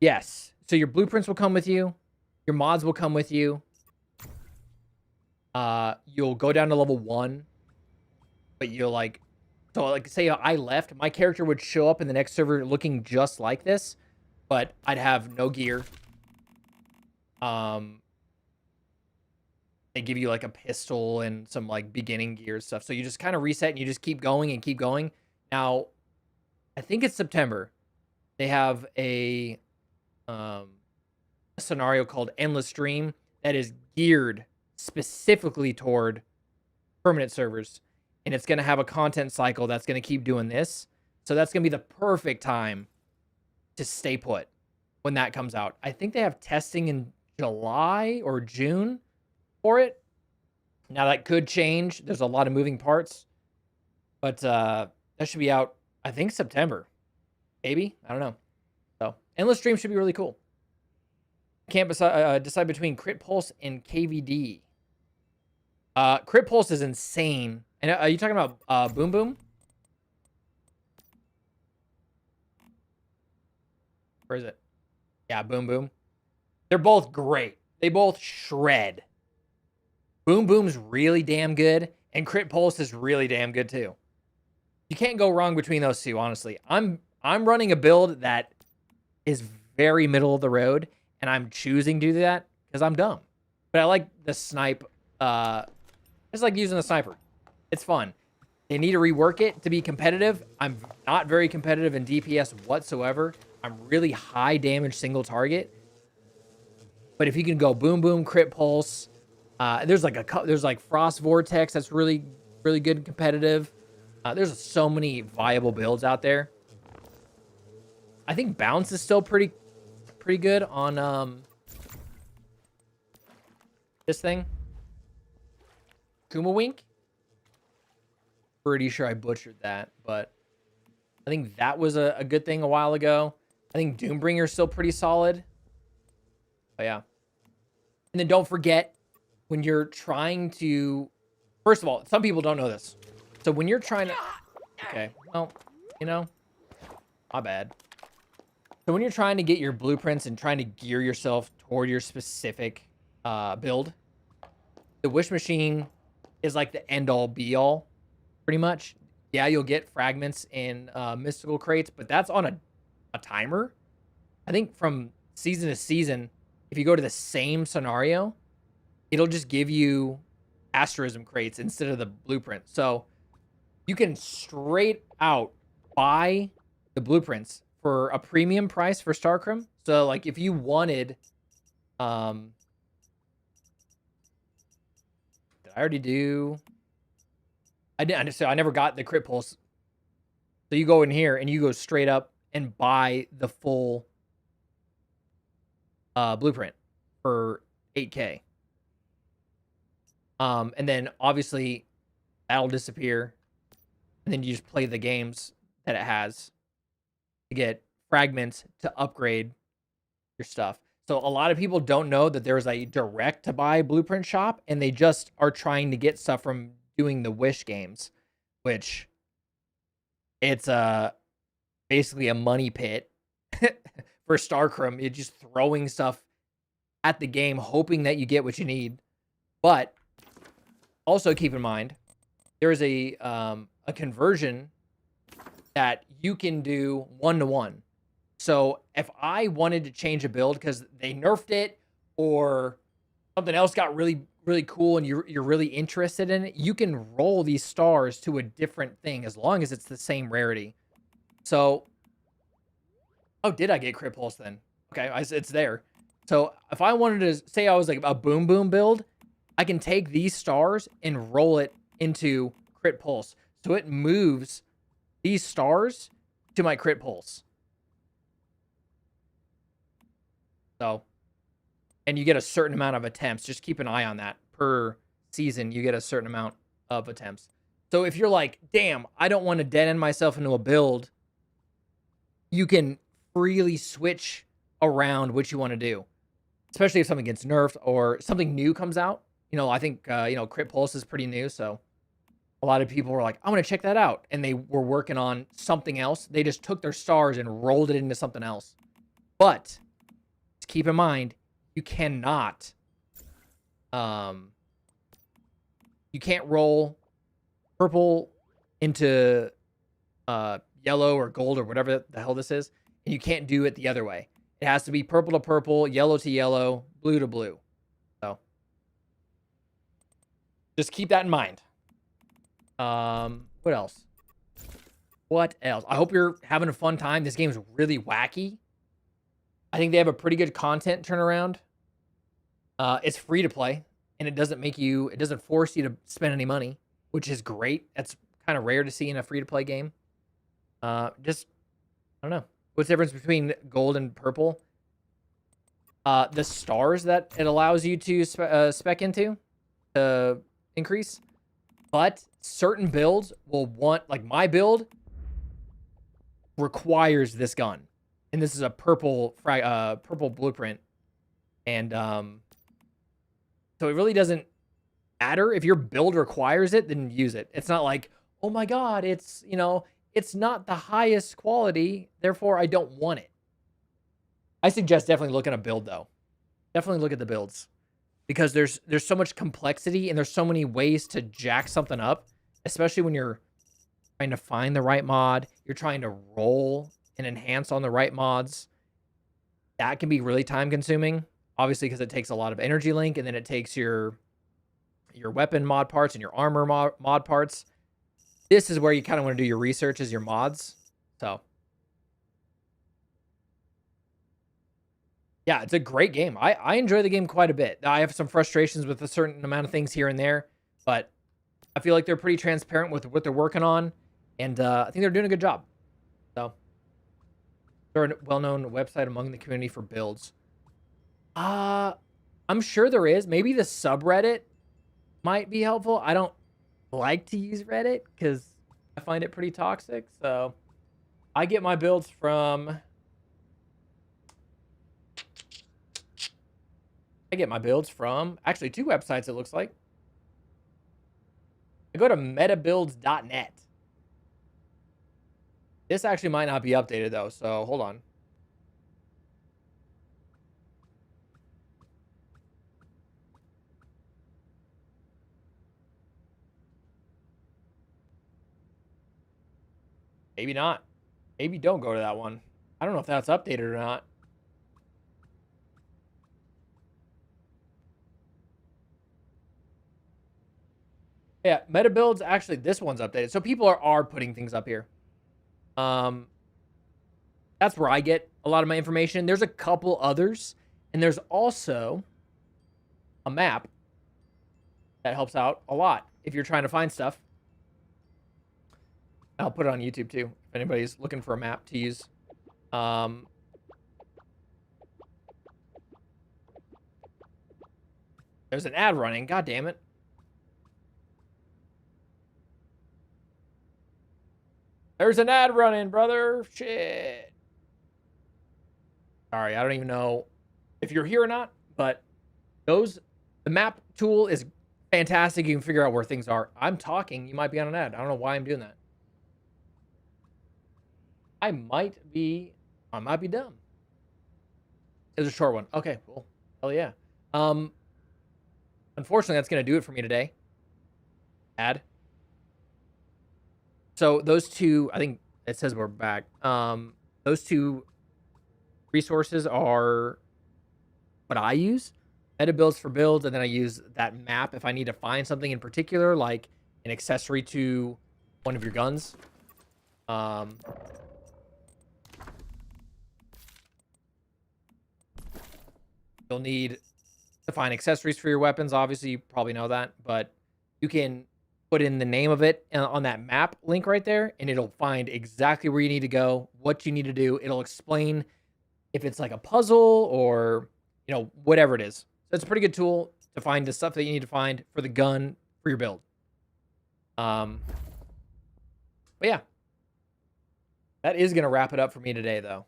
yes. So your blueprints will come with you. Your mods will come with you. You'll go down to level 1, but you'll like, so like say I left, my character would show up in the next server looking just like this, but I'd have no gear. They give you like a pistol and some like beginning gear stuff. So you just kind of reset and you just keep going and keep going. Now, I think it's September. They have a scenario called Endless Stream that is geared specifically toward permanent servers. And it's going to have a content cycle that's going to keep doing this. So that's going to be the perfect time to stay put when that comes out. I think they have testing in July or June for it. Now that could change. There's a lot of moving parts. But that should be out, I think, September. Maybe? I don't know. So Endless Stream should be really cool. Can't decide between Crit Pulse and KVD. Crit Pulse is insane. And are you talking about Boom Boom? Where is it? Yeah, Boom Boom. They're both great. They both shred. Boom Boom's really damn good, and Crit Pulse is really damn good too. You can't go wrong between those two, honestly. I'm running a build that is very middle of the road, and I'm choosing to do that because I'm dumb. But I like the snipe. It's like using the sniper. It's fun. They need to rework it to be competitive. I'm not very competitive in DPS whatsoever. I'm really high damage single target. But if you can go Boom Boom, Crit Pulse, there's like Frost Vortex that's really, really good and competitive. There's so many viable builds out there. I think Bounce is still pretty good on this thing. Kuma Wink. Pretty sure I butchered that, but I think that was a good thing a while ago. I think Doombringer's still pretty solid. But yeah. And then don't forget, when you're trying to... First of all, some people don't know this. So when you're trying to... Okay, well, you know, my bad. So when you're trying to get your blueprints and trying to gear yourself toward your specific build, the wish machine is like the end all be all, pretty much. Yeah, you'll get fragments in mystical crates, but that's on a timer. I think from season to season, if you go to the same scenario, it'll just give you asterism crates instead of the blueprint. So you can straight out buy the blueprints for a premium price for Starcrim. So like if you wanted, did I already do? I didn't. So I never got the crit pulse. So you go in here and you go straight up and buy the full blueprint for 8K. And then obviously that'll disappear. And then you just play the games that it has to get fragments to upgrade your stuff. So a lot of people don't know that there's a direct to buy blueprint shop, and they just are trying to get stuff from doing the Wish games, which it's basically a money pit for Starcrim. You're just throwing stuff at the game, hoping that you get what you need. But also keep in mind, there is a conversion that you can do 1-to-1. So if I wanted to change a build because they nerfed it or something else got really, really cool and you're really interested in it, you can roll these stars to a different thing as long as it's the same rarity. So, oh, did I get crit pulse then? Okay, it's there. So if I wanted to say I was like a boom boom build, I can take these stars and roll it into crit pulse. So it moves these stars to my crit pulse. So, and you get a certain amount of attempts. Just keep an eye on that. Per season, you get a certain amount of attempts. So if you're like, damn, I don't want to dead end myself into a build, you can freely switch around what you want to do. Especially if something gets nerfed or something new comes out. You know, I think, Crit Pulse is pretty new. So a lot of people were like, I want to check that out. And they were working on something else. They just took their stars and rolled it into something else. But keep in mind, you cannot, you can't roll purple into yellow or gold or whatever the hell this is. And you can't do it the other way. It has to be purple to purple, yellow to yellow, blue to blue. So just keep that in mind. What else? What else? I hope you're having a fun time. This game is really wacky. I think they have a pretty good content turnaround. It's free to play, and it doesn't force you to spend any money, which is great. That's kind of rare to see in a free to play game. I don't know. What's the difference between gold and purple? The stars that it allows you to spec into to increase. But certain builds will want, like my build requires this gun. And this is a purple blueprint. And so it really doesn't matter. If your build requires it, then use it. It's not like, oh my God, it's, it's not the highest quality, therefore I don't want it. I suggest definitely look at a build though. Definitely look at the builds. Because there's so much complexity and there's so many ways to jack something up, especially when you're trying to find the right mod, you're trying to roll and enhance on the right mods. That can be really time consuming, obviously, because it takes a lot of energy link, and then it takes your weapon mod parts and your armor mod parts. This is where you kind of want to do your research as your mods. So yeah, it's a great game. I enjoy the game quite a bit. I have some frustrations with a certain amount of things here and there, but I feel like they're pretty transparent with what they're working on, and I think they're doing a good job. So they're a well-known website among the community for builds. I'm sure there is. Maybe the subreddit might be helpful. I don't like to use Reddit because I find it pretty toxic. So I get my builds from... actually 2 websites, it looks like. I go to metabuilds.net. This actually might not be updated though, so hold on. Maybe not. Maybe don't go to that one. I don't know if that's updated or not. Yeah, meta builds, actually, this one's updated. So people are putting things up here. That's where I get a lot of my information. There's a couple others, and there's also a map that helps out a lot if you're trying to find stuff. I'll put it on YouTube too, if anybody's looking for a map to use. There's an ad running. God damn it. There's an ad running, brother. Shit. Sorry, I don't even know if you're here or not, but the map tool is fantastic. You can figure out where things are. I'm talking. You might be on an ad. I don't know why I'm doing that. I might be dumb. It was a short one. Okay, cool. Hell yeah. Unfortunately, that's going to do it for me today. Ad. So those two, I think it says we're back. Those two resources are what I use. Meta builds for builds, and then I use that map if I need to find something in particular, like an accessory to one of your guns. You'll need to find accessories for your weapons. Obviously, you probably know that, but you can put in the name of it on that map link right there, and it'll find exactly where you need to go, what you need to do. It'll explain if it's like a puzzle or, you know, whatever it is. So it's a pretty good tool to find the stuff that you need to find for the gun for your build. But yeah, that is going to wrap it up for me today, though.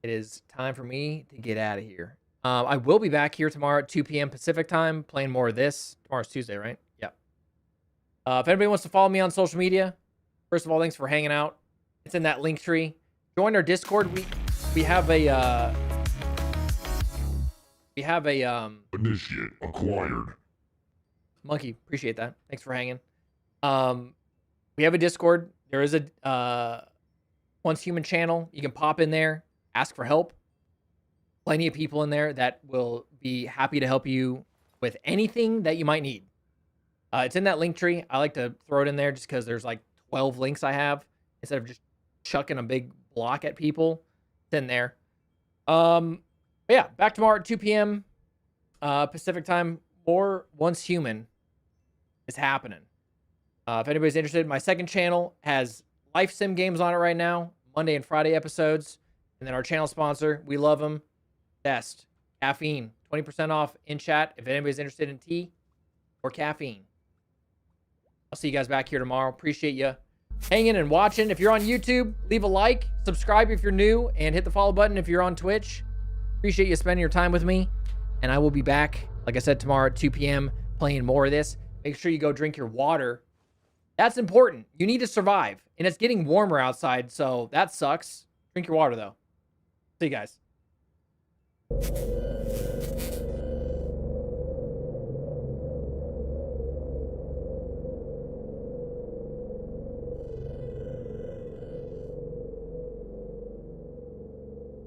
It is time for me to get out of here. I will be back here tomorrow at 2 p.m. Pacific time playing more of this. Tomorrow's Tuesday, right? Yeah. If anybody wants to follow me on social media, first of all, thanks for hanging out. It's in that link tree. Join our Discord. We have a
Initiate acquired.
Monkey, appreciate that. Thanks for hanging. We have a Discord. There is a Once Human channel. You can pop in there, ask for help. Plenty of people in there that will be happy to help you with anything that you might need. It's in that link tree. I like to throw it in there just because there's like 12 links I have instead of just chucking a big block at people. It's in there. But yeah, back tomorrow at 2 p.m. Pacific time. More Once Human is happening. If anybody's interested, my second channel has life sim games on it right now, Monday and Friday episodes. And then our channel sponsor, we love them. Best caffeine, 20% off in chat if anybody's interested in tea or caffeine. I'll see you guys back here tomorrow. Appreciate you hanging and watching. If you're on YouTube, leave a like, subscribe if you're new, and hit the follow button if you're on Twitch. Appreciate you spending your time with me, and I will be back, like I said, tomorrow at 2 p.m. playing more of this. Make sure you go drink your water. That's important. You need to survive, and it's getting warmer outside, so that sucks. Drink your water, though. See you guys.